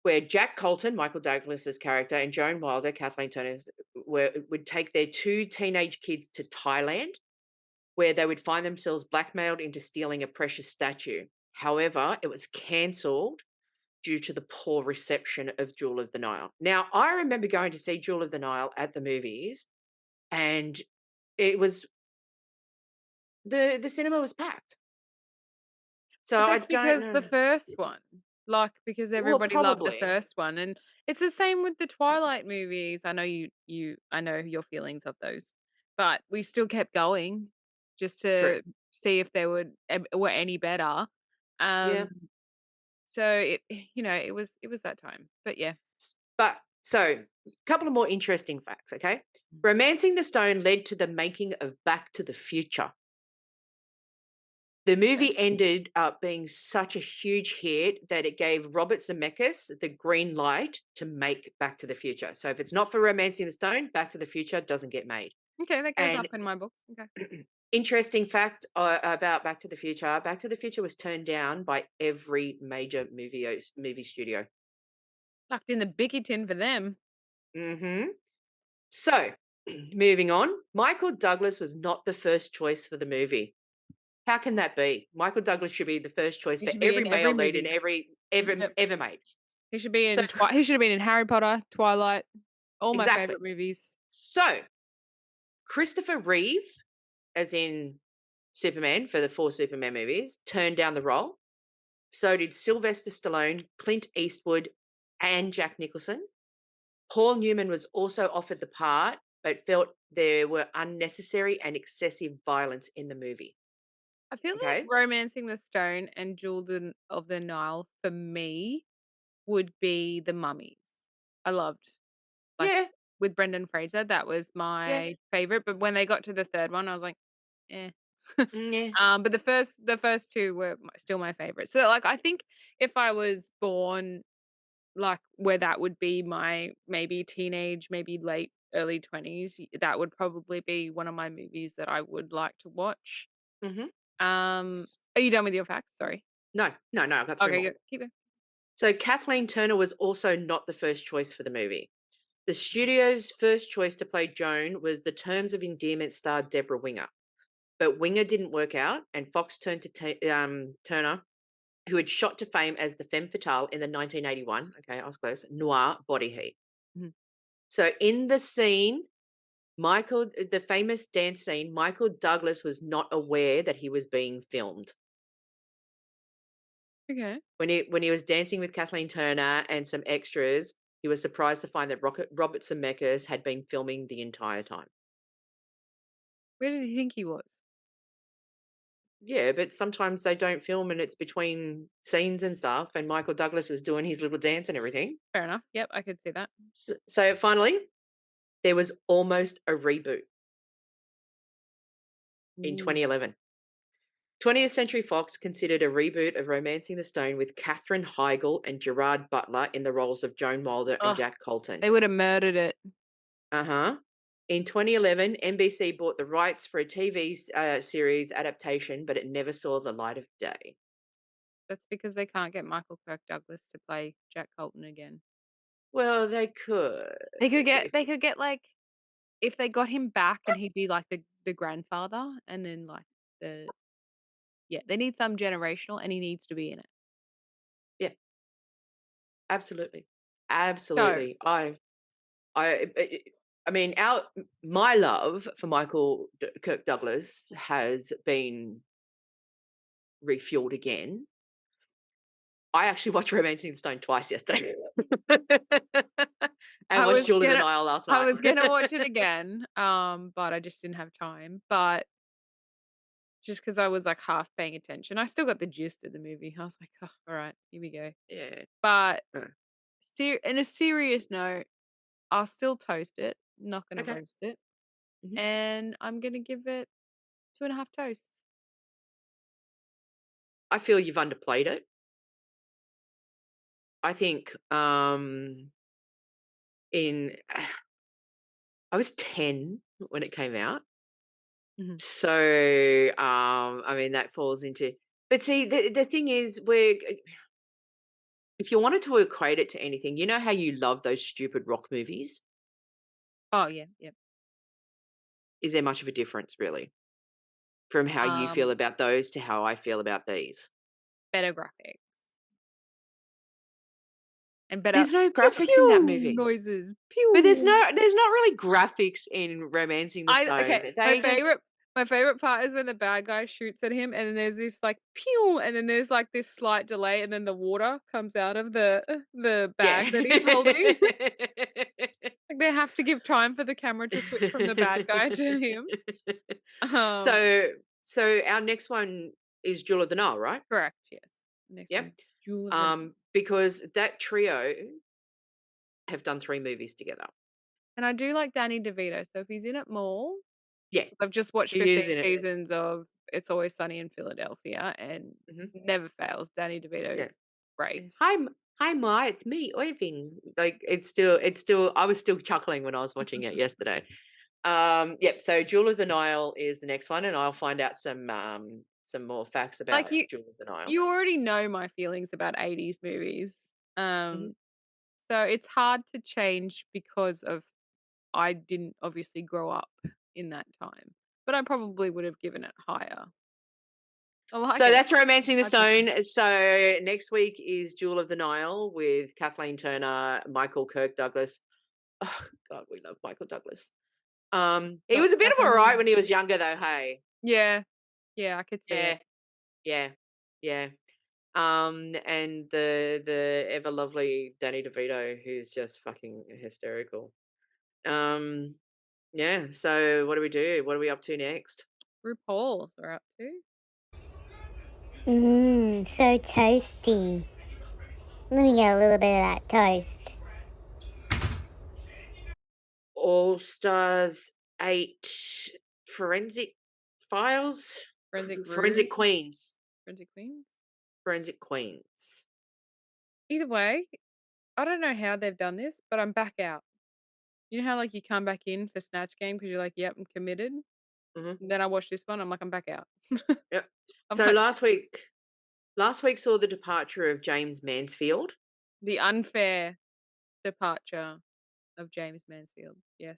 where Jack Colton, Michael Douglas's character, and Joan Wilder, Kathleen Turner, would take their two teenage kids to Thailand, where they would find themselves blackmailed into stealing a precious statue. However, it was cancelled due to the poor reception of Jewel of the Nile. Now, I remember going to see Jewel of the Nile at the movies, and it was the cinema was packed. So But I that's don't because the know. first one, like, because Well, everybody loved the probably. first one, and it's the same with the Twilight movies. I know I know your feelings of those, but we still kept going just True. to see if they were any better. Yeah. So it was that time. But yeah, But so a couple of more interesting facts, okay? Romancing the Stone led to the making of Back to the Future. The movie ended up being such a huge hit that it gave Robert Zemeckis the green light to make Back to the Future. So if it's not for Romancing the Stone, Back to the Future doesn't get made. okay, that goes And up in my book. Okay. interesting fact about Back to the Future: Back to the Future was turned down by every major movie studio. Locked in the bicky tin for them. Mm-hmm. So, moving on, Michael Douglas was not the first choice for the movie. How can that be? Michael Douglas should be the first choice He for should be every in every male lead in movie. Yep. ever made. He should be So in he should have been in Harry Potter, Twilight, all my exactly. favorite movies. So Christopher Reeve, as in Superman for the 4 Superman movies, turned down the role. So did Sylvester Stallone, Clint Eastwood, and Jack Nicholson. Paul Newman was also offered the part, but felt there were unnecessary and excessive violence in the movie. I feel Okay. like Romancing the Stone and Jewel of the Nile for me would be The Mummies. I loved, like, Yeah. with Brendan Fraser. That was Yeah. my favorite. But when they got to the third one, I was like, eh. Yeah. But the first two were still my favorite. So like, I think if I was born like where that would be my maybe teenage, maybe late early 20s, that would probably be one of my movies that I would like to watch. Mm-hmm. Are you done with your facts? Sorry. No, I've got 3 Okay, more. good. Keep going. So Kathleen Turner was also not the first choice for the movie. The studio's first choice to play Joan was the Terms of Endearment star Deborah Winger. But Winger didn't work out, and Fox turned to Turner, who had shot to fame as the femme fatale in the 1981, okay, I was close, noir Body Heat. Mhm. So in the scene, the famous dance scene, Michael Douglas was not aware that he was being filmed. Okay. When he was dancing with Kathleen Turner and some extras, he was surprised to find that Robert Zemeckis had been filming the entire time. Where did he think he was? Yeah, but sometimes they don't film and it's between scenes and stuff, and Michael Douglas was doing his little dance and everything. Fair enough. Yep, I could see that. So finally, there was almost a reboot in Ooh. 2011. 20th Century Fox considered a reboot of Romancing the Stone with Katherine Heigl and Gerard Butler in the roles of Joan Wilder and Ugh, Jack Colton. They would have murdered it. In 2011, NBC bought the rights for a TV series adaptation, but it never saw the light of day. That's because they can't get Michael Kirk Douglas to play Jack Colton again. Well, they could. They could get like, if they got him back and he'd be like the grandfather, and then like they need some generational, and he needs to be in it. Yeah, absolutely, So absolutely. I mean, my love for Michael Kirk Douglas has been refueled again. I actually watched Romancing the Stone twice yesterday, and watched Jewel of the Nile last night. I was gonna watch it again, but I just didn't have time. But just because I was like half paying attention, I still got the gist of the movie. I was like, oh, all right, here we go. Yeah. But in a serious note, I'll still toast it. Not gonna Okay. roast it, Mhm. and I'm gonna give it 2.5 toasts. I feel you've underplayed it. I think I was 10 when it came out. Mhm. So I mean that falls into, but see the thing is, if you wanted to equate it to anything, you know how you love those stupid rock movies? Oh yeah, yeah. Is there much of a difference really from how you feel Um, about those to how I feel about these? better graphics and better There's no pew graphics in that pew movie. noises. But there's Pew. not really graphics in Romancing the Stone. Okay. My favorite part is when the bad guy shoots at him, and then there's this like pew, and then there's like this slight delay, and then the water comes out of the bag that he's holding. Like they have to give time for the camera to switch from the bad guy to him. So our next one is Jewel of the Nile, right? Correct. Yes. Next Yep. one, Jewel of the Nile. Because that trio have done 3 movies together. And I do like Danny DeVito, so if he's in it more, Yeah, I've just watched he is 15 in it. seasons of It's Always Sunny in Philadelphia, and never fails. Danny DeVito is great. Hi, Ma, it's me, Irving. Like it's still. I was still chuckling when I was watching it yesterday. Yep. So Jewel of the Nile is the next one, and I'll find out some more facts about Like Jewel of the Nile. you already know my feelings about 80s movies. So it's hard to change because of I didn't obviously grow up in that time, but I probably would have given it higher. So that's Romancing the Stone. So next week is Jewel of the Nile with Kathleen Turner, Michael Kirk Douglas. Oh God, we love Michael Douglas. He was a bit of a right when he was younger, though. Hey. Yeah, I could see it. Yeah. And the ever lovely Danny DeVito, who's just fucking hysterical. Yeah. So what do we do? What are we up to next? RuPaul's are up to. So toasty. Let me get a little bit of that toast. All Stars 8 Forensic Files? Forensic Queens. Forensic Queens. Either way, I don't know how they've done this, but I'm back out. You know how like you come back in for Snatch Game because you're like, yep, I'm committed. And then I watch this one, I'm like, I'm back out. Yep. So last week saw the departure of James Mansfield. The unfair departure of James Mansfield. Yes.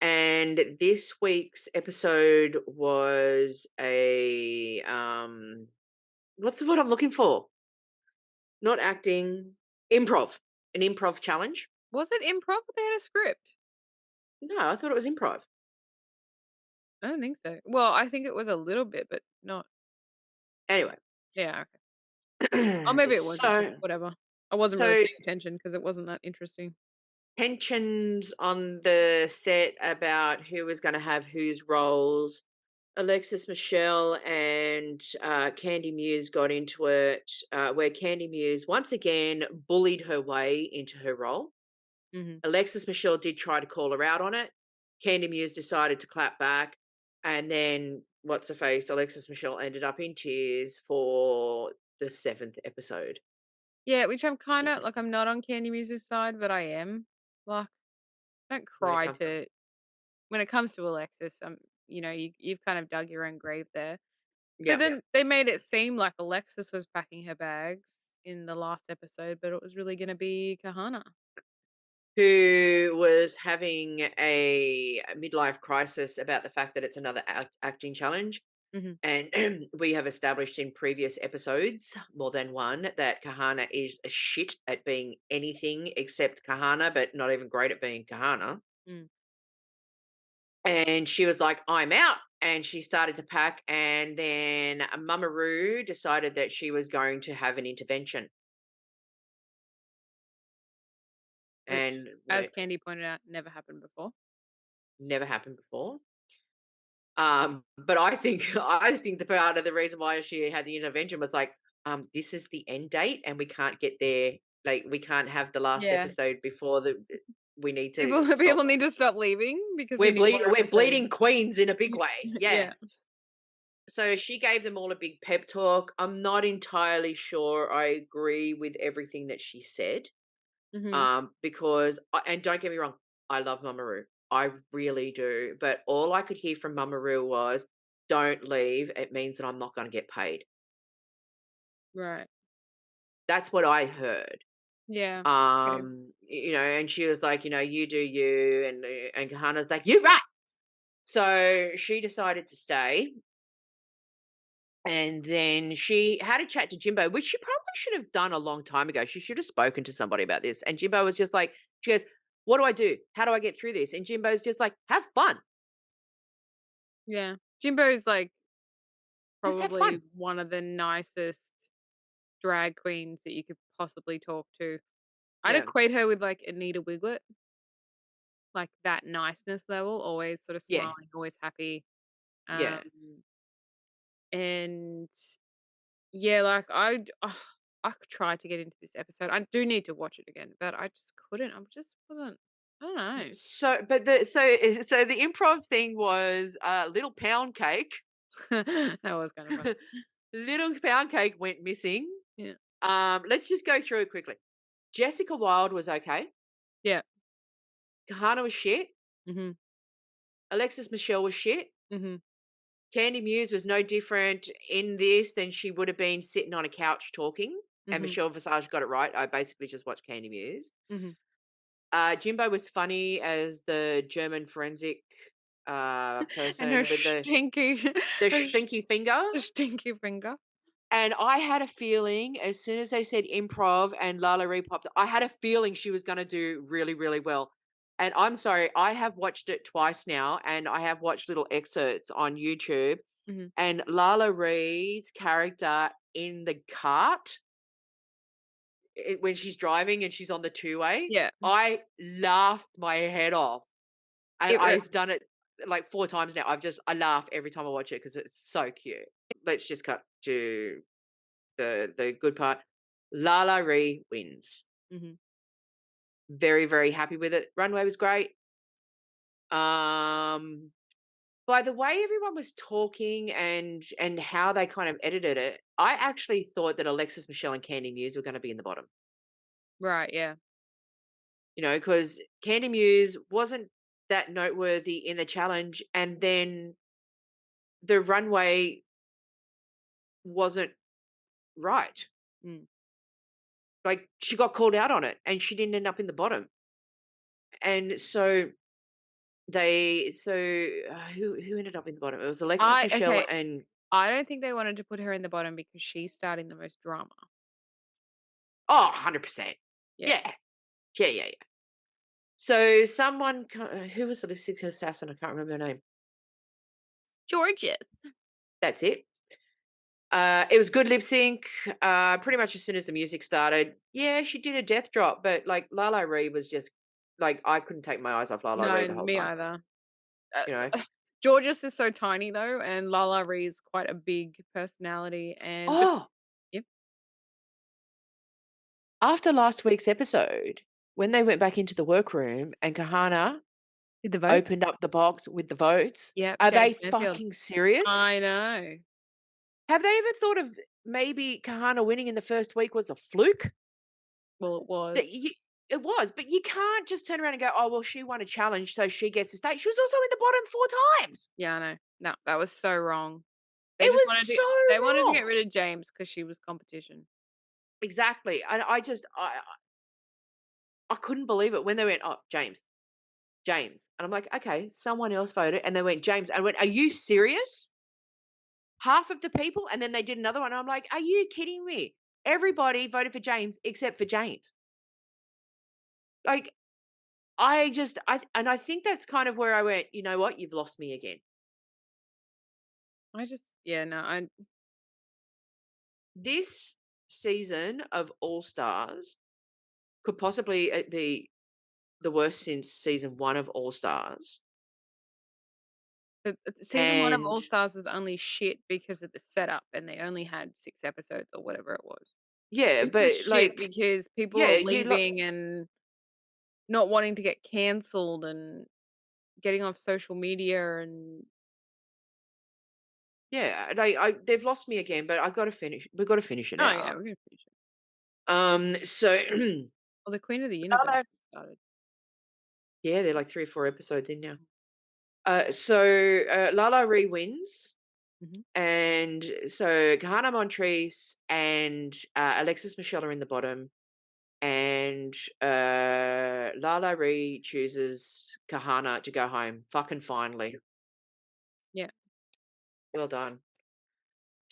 And this week's episode was a what's the word I'm looking for? Not acting, improv. An improv challenge. Was it improv? They had a script. No, I thought it was improv. I don't think so. Well, I think it was a little bit, but not. Anyway. Yeah, okay. Oh, maybe it wasn't. So, Whatever. I wasn't really so paying attention because it wasn't that interesting. tensions on the set about who was going to have whose roles. Alexis Michelle and Candy Muse got into it, where Candy Muse once again bullied her way into her role. Hmm. Alexis Michelle did try to call her out on it. Candy Muse decided to clap back, and then what's her face? Alexis Michelle ended up in tears for the 7th episode. Yeah, which I'm kind of like, I'm not on Candy Muse's side, but I am. Like, don't When it cry comes, to when it comes to Alexis. You've kind of dug your own grave there. But yeah. then they made it seem like Alexis was packing her bags in the last episode, but it was really going to be Kahana. Who was having a midlife crisis about the fact that it's another acting challenge. Mhm. And we have established in previous episodes, more than one, that Kahana is a shit at being anything except Kahana, but not even great at being Kahana. Mm. And she was like, I'm out. And she started to pack. And then Mama Roo decided that she was going to have an intervention. Which, And as Candy pointed out, never happened before. never happened before. But I think the part of the reason why she had the intervention was like, this is the end date, and we can't get there. Like, we can't have the last Yeah. episode before we need to. People need to stop leaving because We're we need more We're bleeding episodes. queens in a big way. Yeah. Yeah. So she gave them all a big pep talk. I'm not entirely sure I agree with everything that she said. Mhm. Because and don't get me wrong, I love Mama Roo. I really do. But all I could hear from Mama Roo was, don't leave. It means that I'm not going to get paid. Right. That's what I heard. Yeah. And she was like, you do you. And Kahana's like, you're right. So she decided to stay. And then she had a chat to Jimbo, which she probably should have done a long time ago. She should have spoken to somebody about this. And Jimbo was just like, she goes, what do I do? How do I get through this? And Jimbo's just like, have fun. Yeah. Jimbo's like Just have probably fun. one of the nicest drag queens that you could possibly talk to. I'd Yeah. equate her with like Anita Wiglet. Like that niceness level, always sort of Yeah. smiling, always happy. Yeah. And yeah, like I tried to get into this episode. I do need to watch it again, but I just couldn't. I just wasn't. I don't know. So the improv thing was little pound cake. That was kind of fun. Little pound cake went missing. Yeah. Let's just go through it quickly. Jessica Wilde was okay. Yeah. Kahana was shit. Mm-hmm. Alexis Michelle was shit. Mm-hmm. Candy Muse was no different in this than she would have been sitting on a couch talking. Mm-hmm. And Michelle Visage got it right. I basically just watched Candy Muse. Mm-hmm. Jimbo was funny as the German forensic person And her with the stinky finger. The stinky finger. And I had a feeling as soon as they said improv and Lala Ree popped, I had a feeling she was going to do really, really well. And I'm sorry, I have watched it twice now, and I have watched little excerpts on YouTube. Mm-hmm. And Lala Ree's character in the cart, when she's driving and she's on the two-way, Yeah. I laughed my head off. And I've done it like 4 times now. I laugh every time I watch it because it's so cute. Let's just cut to the good part. Lala Ree wins. Mm-hmm. Very, very happy with it. Runway was great. By the way everyone was talking and how they kind of edited it, I actually thought that Alexis Michelle and Candy Muse were going to be in the bottom. Right, yeah. Because Candy Muse wasn't that noteworthy in the challenge, and then the runway wasn't right. Like, she got called out on it and she didn't end up in the bottom. And so who ended up in the bottom? It was Alexis Michelle and I don't think they wanted to put her in the bottom because she's starting the most drama. 100%. Yeah. Yeah. So someone, who was the lip sync assassin? I can't remember her name. Georges. That's it. It was good lip sync. Pretty much as soon as the music started, yeah, she did a death drop, but like Lala Ree was just like I couldn't take my eyes off Lala Ree No, the whole me time. either. You know. Georges is so tiny though, and Lala Ree is quite a big personality. And Oh, yep. after last week's episode, when they went back into the workroom and Kahana Did the vote? opened up the box with the votes, Yep. are they James Mansfield. fucking serious? I know. Have they ever thought of maybe Kahana winning in the first week was a fluke? Well, it was. It was, but you can't just turn around and go, "Oh, well, she won a challenge, so she gets to stay." She was also in the bottom 4 times. Yeah, I know. No, that was so wrong. They It just was wanted to. so They wanted to wrong. get rid of James because she was competition. Exactly, and I couldn't believe it when they went, "Oh, James," and I'm like, "Okay, someone else voted," and they went, "James," and I went, "Are you serious?" Half of the people, and then they did another one. I'm like, "Are you kidding me?" Everybody voted for James except for James. Like, I think that's kind of where I went, "You know what? You've lost me again." This season of All Stars could possibly be the worst since season 1 of All Stars. But season 1 of And All Stars was only shit because of the setup, and they only had 6 episodes or whatever it was. yeah, This is but shit like, because people yeah, are you leaving and not wanting to get cancelled and getting off social media and yeah, they've lost me again, but I've got to finish. We've got to finish it oh out. yeah, we're gonna finish it. So Well, the Queen of the Universe Lala, started. yeah, they're like 3 or 4 episodes in now. So Lala Ree wins. Mhm. And so Kahana Montrese and Alexis Michelle are in the bottom. And Lala Ree chooses Kahana to go home. Fucking finally. Yeah. Well done.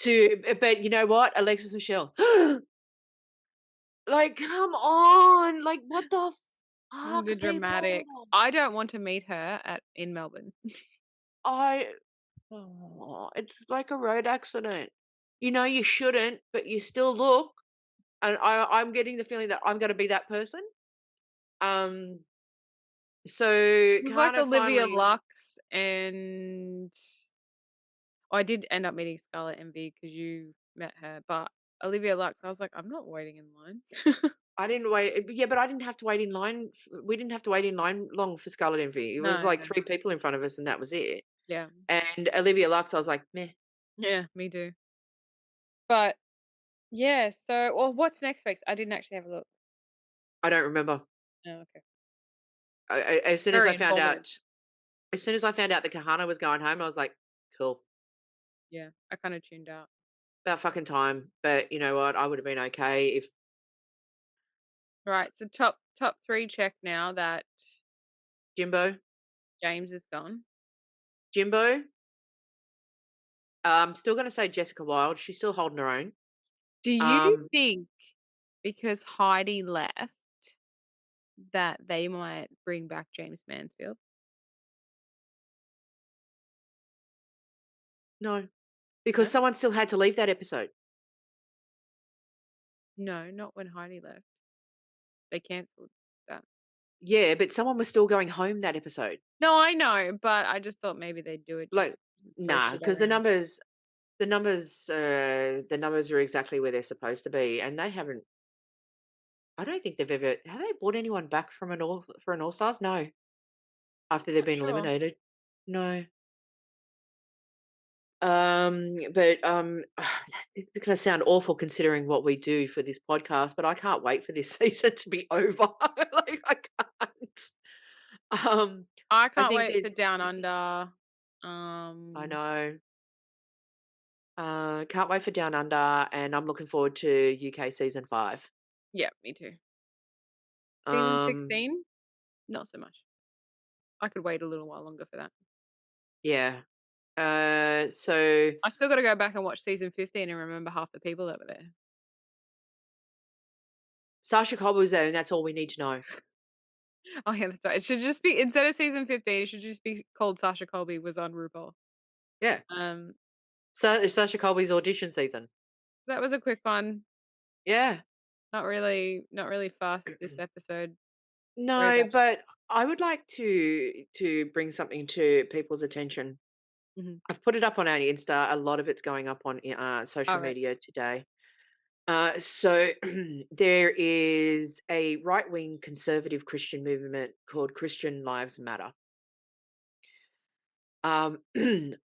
But you know what? Alexis Michelle. Like, come on. Like, what the fuck, The dramatics. people? I don't want to meet her in Melbourne. It's like a road accident. You know you shouldn't, but you still look. And I'm getting the feeling that I'm going to be that person. So It was like Kahana Olivia finally. Lux and I did end up meeting Scarlett Envy because you met her, but Olivia Lux, I was like, I'm not waiting in line. I didn't wait. Yeah, but I didn't have to wait in line. We didn't have to wait in line long for Scarlet Envy. It was No, like no. 3 people in front of us, and that was it. Yeah. And Olivia Lux, I was like, meh. Yeah, me too. But yeah, so well, what's next week? I didn't actually have a look. I don't remember. Oh, okay. As soon as Very I found informative. out, that Kahana was going home, I was like, cool. Yeah, I kind of tuned out. About fucking time. But you know what? I would have been okay if. Right, so top 3 check now that Jimbo. James is gone. Jimbo. I'm still going to say Jessica Wilde. She's still holding her own. Do you think because Heidi left that they might bring back James Mansfield? No, because No? someone still had to leave that episode. No, not when Heidi left. They cancelled that. Yeah, but someone was still going home that episode. No, I know, but I just thought maybe they'd do it. Like, nah, because the numbers are exactly where they're supposed to be, and they haven't. I don't think have they brought anyone back for an All Stars? No, after they've been eliminated. No. But it's going to sound awful considering what we do for this podcast, but I can't wait for this season to be over. Like, I can't. I can't think wait for Down Under. I know. Can't wait for Down Under, and I'm looking forward to UK season 5. Yeah, me too. Season 16, not so much. I could wait a little while longer for that. Yeah. So I still got to go back and watch season 15 and remember half the people that were there. Sasha Cobble's there, and that's all we need to know. Oh yeah, that's right. It should just be, instead of season 15, it should just be called Sasha Colby was on RuPaul. Yeah. So it's Sasha Colby's audition season. That was a quick one. Yeah. Not really fast this episode. No, but I would like to bring something to people's attention. Mhm. I've put it up on our Insta. A lot of it's going up on social All right. media today. So there is a right-wing conservative Christian movement called Christian Lives Matter. I'm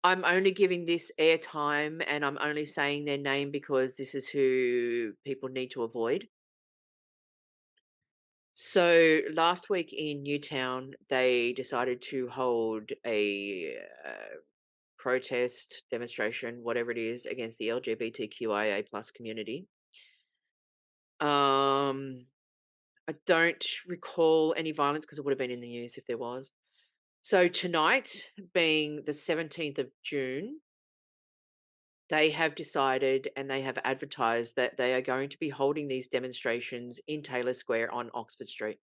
only giving this airtime and I'm only saying their name because this is who people need to avoid. So last week in Newtown, they decided to hold a protest, demonstration, whatever it is, against the LGBTQIA plus community. I don't recall any violence because it would have been in the news if there was. So tonight, being the 17th of June, they have decided and they have advertised that they are going to be holding these demonstrations in Taylor Square on Oxford Street,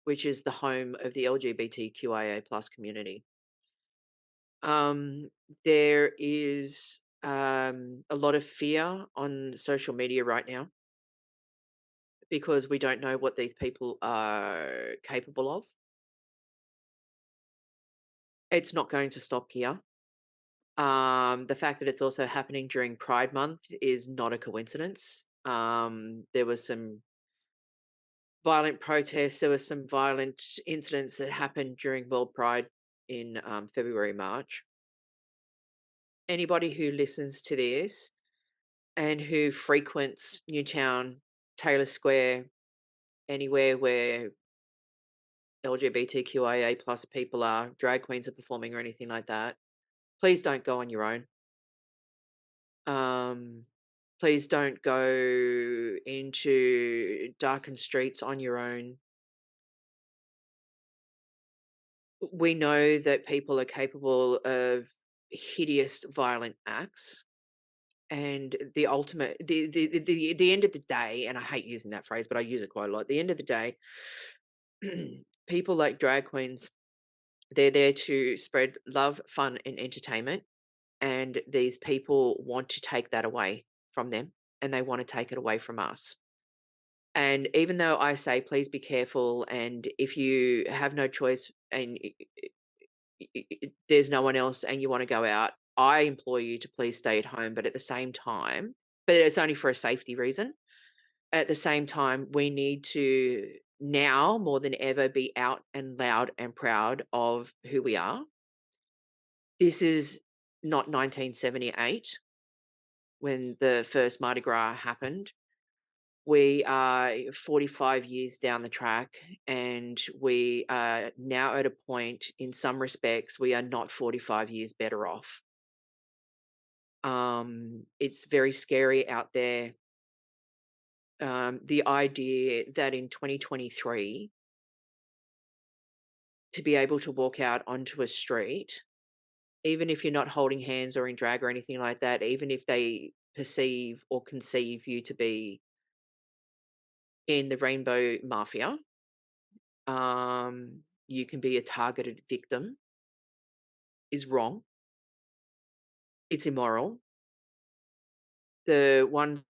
which is the home of the LGBTQIA plus community. There is a lot of fear on social media right now because we don't know what these people are capable of. It's not going to stop here. The fact that it's also happening during Pride Month is not a coincidence. There was some violent protests. There were some violent incidents that happened during World Pride in February, March. Anybody who listens to this and who frequents Newtown, Taylor Square, anywhere where LGBTQIA plus people are, drag queens are performing or anything like that, please don't go on your own. Please don't go into darkened streets on your own. We know that people are capable of hideous, violent acts. And the ultimate, the end of the day, and I hate using that phrase, but I use it quite a lot. The end of the day, people like drag queens, they're there to spread love, fun, and entertainment. And these people want to take that away from them, and they want to take it away from us. And even though I say, please be careful, and if you have no choice and there's no one else and you want to go out, I implore you to please stay at home. But at the same time, but it's only for a safety reason. At the same time, we need to now more than ever be out and loud and proud of who we are. This is not 1978 when the first Mardi Gras happened. We are 45 years down the track, and we are now at a point, in some respects, we are not 45 years better off. It's very scary out there. The idea that in 2023, to be able to walk out onto a street, even if you're not holding hands or in drag or anything like that, even if they perceive or conceive you to be in the rainbow mafia, you can be a targeted victim, is wrong. It's immoral. The one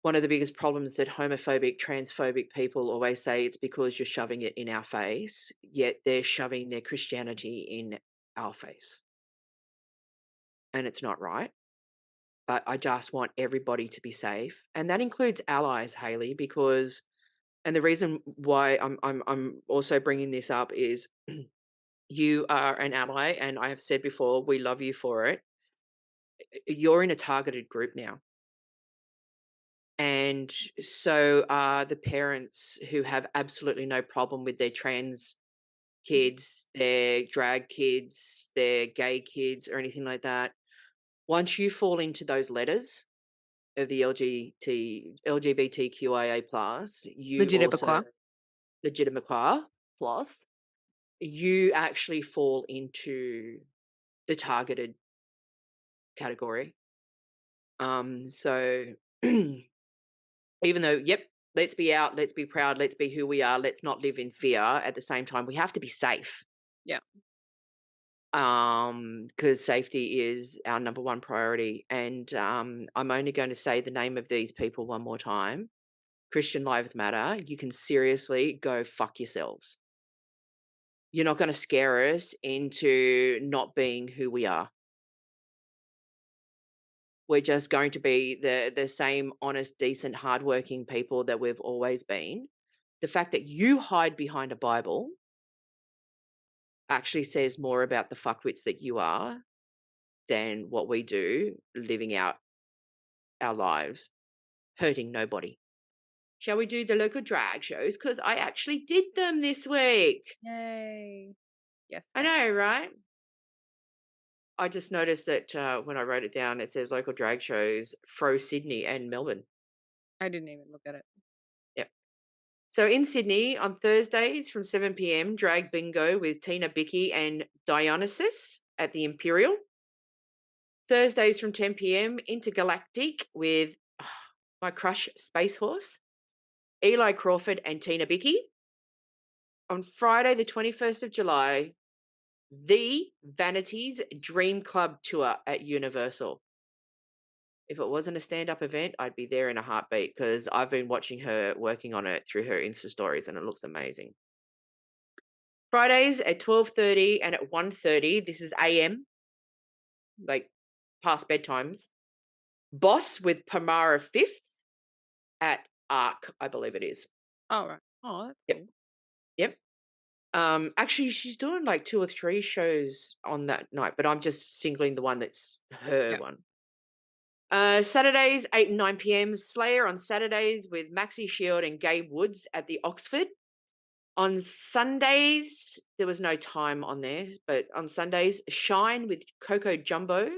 of the biggest problems that homophobic, transphobic people always say, it's because you're shoving it in our face, yet they're shoving their Christianity in our face. And it's not right. But I just want everybody to be safe. And that includes allies, Hailey, because, and the reason why I'm also bringing this up is you are an ally, and I have said before, we love you for it. You're in a targeted group now. And so are the parents who have absolutely no problem with their trans kids, their drag kids, their gay kids, or anything like that. Once you fall into those letters of the LGBTQIA plus, you also legitimate plus, you actually fall into the targeted category. So even though, let's be out, let's be proud, let's be who we are, let's not live in fear. At the same time, we have to be safe. Yeah. because safety is our number one priority. And I'm only going to say the name of these people one more time. Christian Lives Matter. You can seriously go fuck yourselves. You're not going to scare us into not being who we are. We're just going to be the same honest, decent, hardworking people that we've always been. The fact that you hide behind a Bible actually says more about the fuckwits that you are than what we do living out our lives, hurting nobody. Shall we do the local drag shows? Because I actually did them this week. Yay. Yes. I know, right? I just noticed that when I wrote it down, it says local drag shows, Fro Sydney and Melbourne. I didn't even look at it. Yep. So in Sydney, on Thursdays from 7 p.m, drag bingo with Tina Bicky and Dionysus at the Imperial. Thursdays from 10 p.m, Intergalactic with my crush Space Horse, Eli Crawford and Tina Bicky. On Friday, the 21st of July, the Vanities Dream Club Tour at Universal. If it wasn't a stand-up event, I'd be there in a heartbeat because I've been watching her working on it through her Insta stories and it looks amazing. Fridays at 12:30 and at 1:30, this is AM, like past bedtimes. Boss with Pamara Fifth at Arc, I believe it is. Oh, right. Oh, that's Yep. cool. Yep. Actually, she's doing like 2 or 3 shows on that night, but I'm just singling the one that's her Yep. one. Saturdays, 8 and 9 p.m, Slayer on Saturdays with Maxi Shield and Gabe Woods at the Oxford. On Sundays, there was no time on there, but on Sundays, Shine with Coco Jumbo.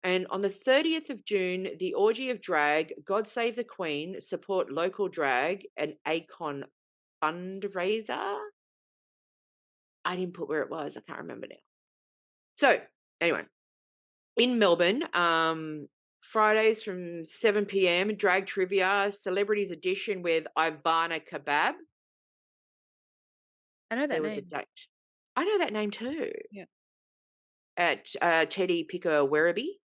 And on the 30th of June, the Orgy of Drag, God Save the Queen, support local drag, an Acon fundraiser. I didn't put where it was. I can't remember now. So anyway, in Melbourne, Fridays from 7 p.m, drag trivia, celebrities edition with Ivana Kebab. I know that There was a name. date. I know that name too. Yeah. At Teddy Picker Werribee.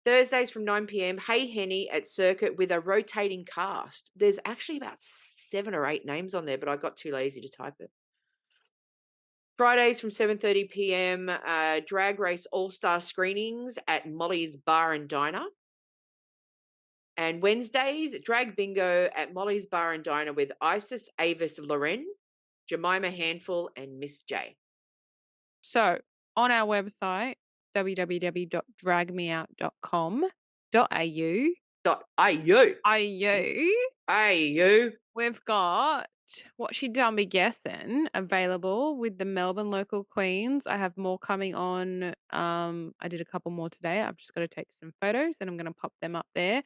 Thursdays from 9 p.m, Hey Henny at Circuit with a rotating cast. There's actually about 7 or 8 names on there, but I got too lazy to type it. Fridays from 7:30 p.m, Drag Race All-Star screenings at Molly's Bar and Diner. And Wednesdays, Drag Bingo at Molly's Bar and Diner with Isis Avis Loren, Jemima Handful, and Miss J. So on our website, www.dragmeout.com.au, .au. we've got What She Done Be Guessing available with the Melbourne local queens. I have more coming on. I did a couple more today. I've just got to take some photos and I'm going to pop them up there.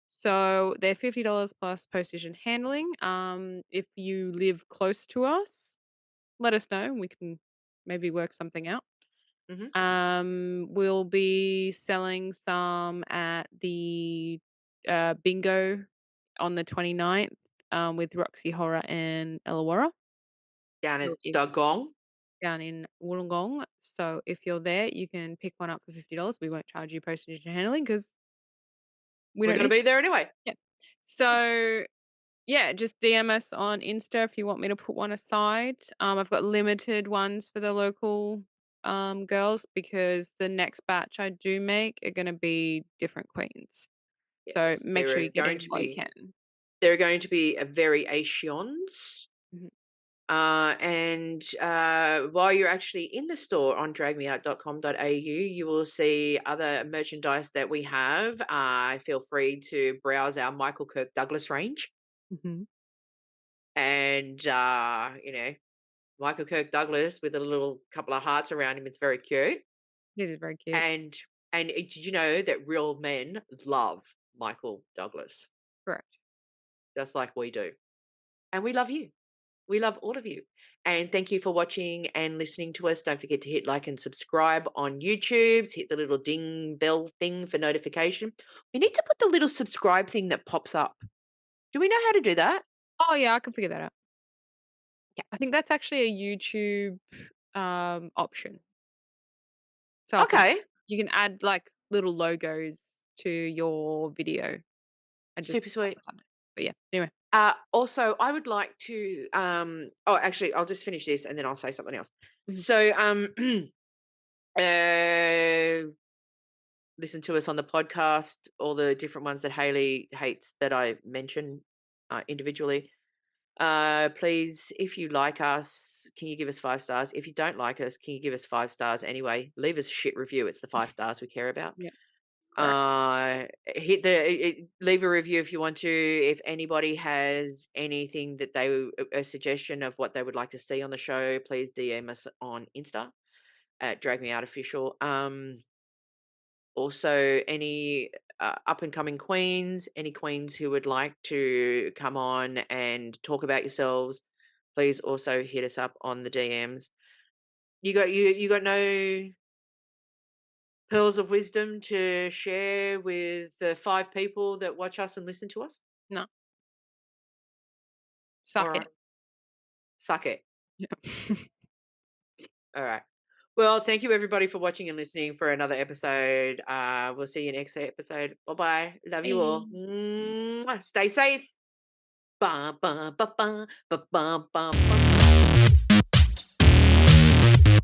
So they're $50 plus postage and handling. If you live close to us, let us know. We can maybe work something out. We'll be selling some at the bingo on the 29th with Roxy Horror and Illawarra. Down So at if- Dagong. down in Wollongong. So if you're there, you can pick one up for $50. We won't charge you postage and handling because We're don't going to need- be there anyway. Yeah. So yeah, just DM us on Insta if you want me to put one aside. I've got limited ones for the local girls because the next batch I do make are going to be different queens. Yes, So make there sure are you get going in to while you be- can. There are going to be variations. Mhm. And while you're actually in the store on dragmeout.com.au, you will see other merchandise that we have. Feel free to browse our Michael Kirk Douglas range. Mhm. And, Michael Kirk Douglas with a little couple of hearts around him is very cute. It is very cute. And did you know that real men love Michael Douglas? Correct. Just like we do. And we love you. We love all of you. And thank you for watching and listening to us. Don't forget to hit like and subscribe on YouTube. Hit the little ding bell thing for notification. We need to put the little subscribe thing that pops up. Do we know how to do that? Oh yeah, I can figure that out. Yeah. I think that's actually a YouTube option. So I can- Okay. you can add like little logos to your video and just Super sweet. But yeah, anyway. Also, I would like to actually, I'll just finish this and then I'll say something else. Mhm. So listen to us on the podcast, all the different ones that Hailey hates that I mention individually. Please, if you like us, can you give us 5 stars? If you don't like us, can you give us 5 stars anyway? Leave us a shit review. It's the 5 stars we care about. Yeah. Leave a review if you want to. If anybody has anything that a suggestion of what they would like to see on the show, please DM us on Insta at DragMeOutOfficial. Also, any up and coming queens, any queens who would like to come on and talk about yourselves, please also hit us up on the DMs. You got no pearls of wisdom to share with the 5 people that watch us and listen to us? No. Suck All it. right. Suck it. Yeah. All right. Well, thank you everybody for watching and listening for another episode. We'll see you next episode. Bye-bye. Love you all. Mwah. Stay safe. Ba ba ba ba ba ba ba ba.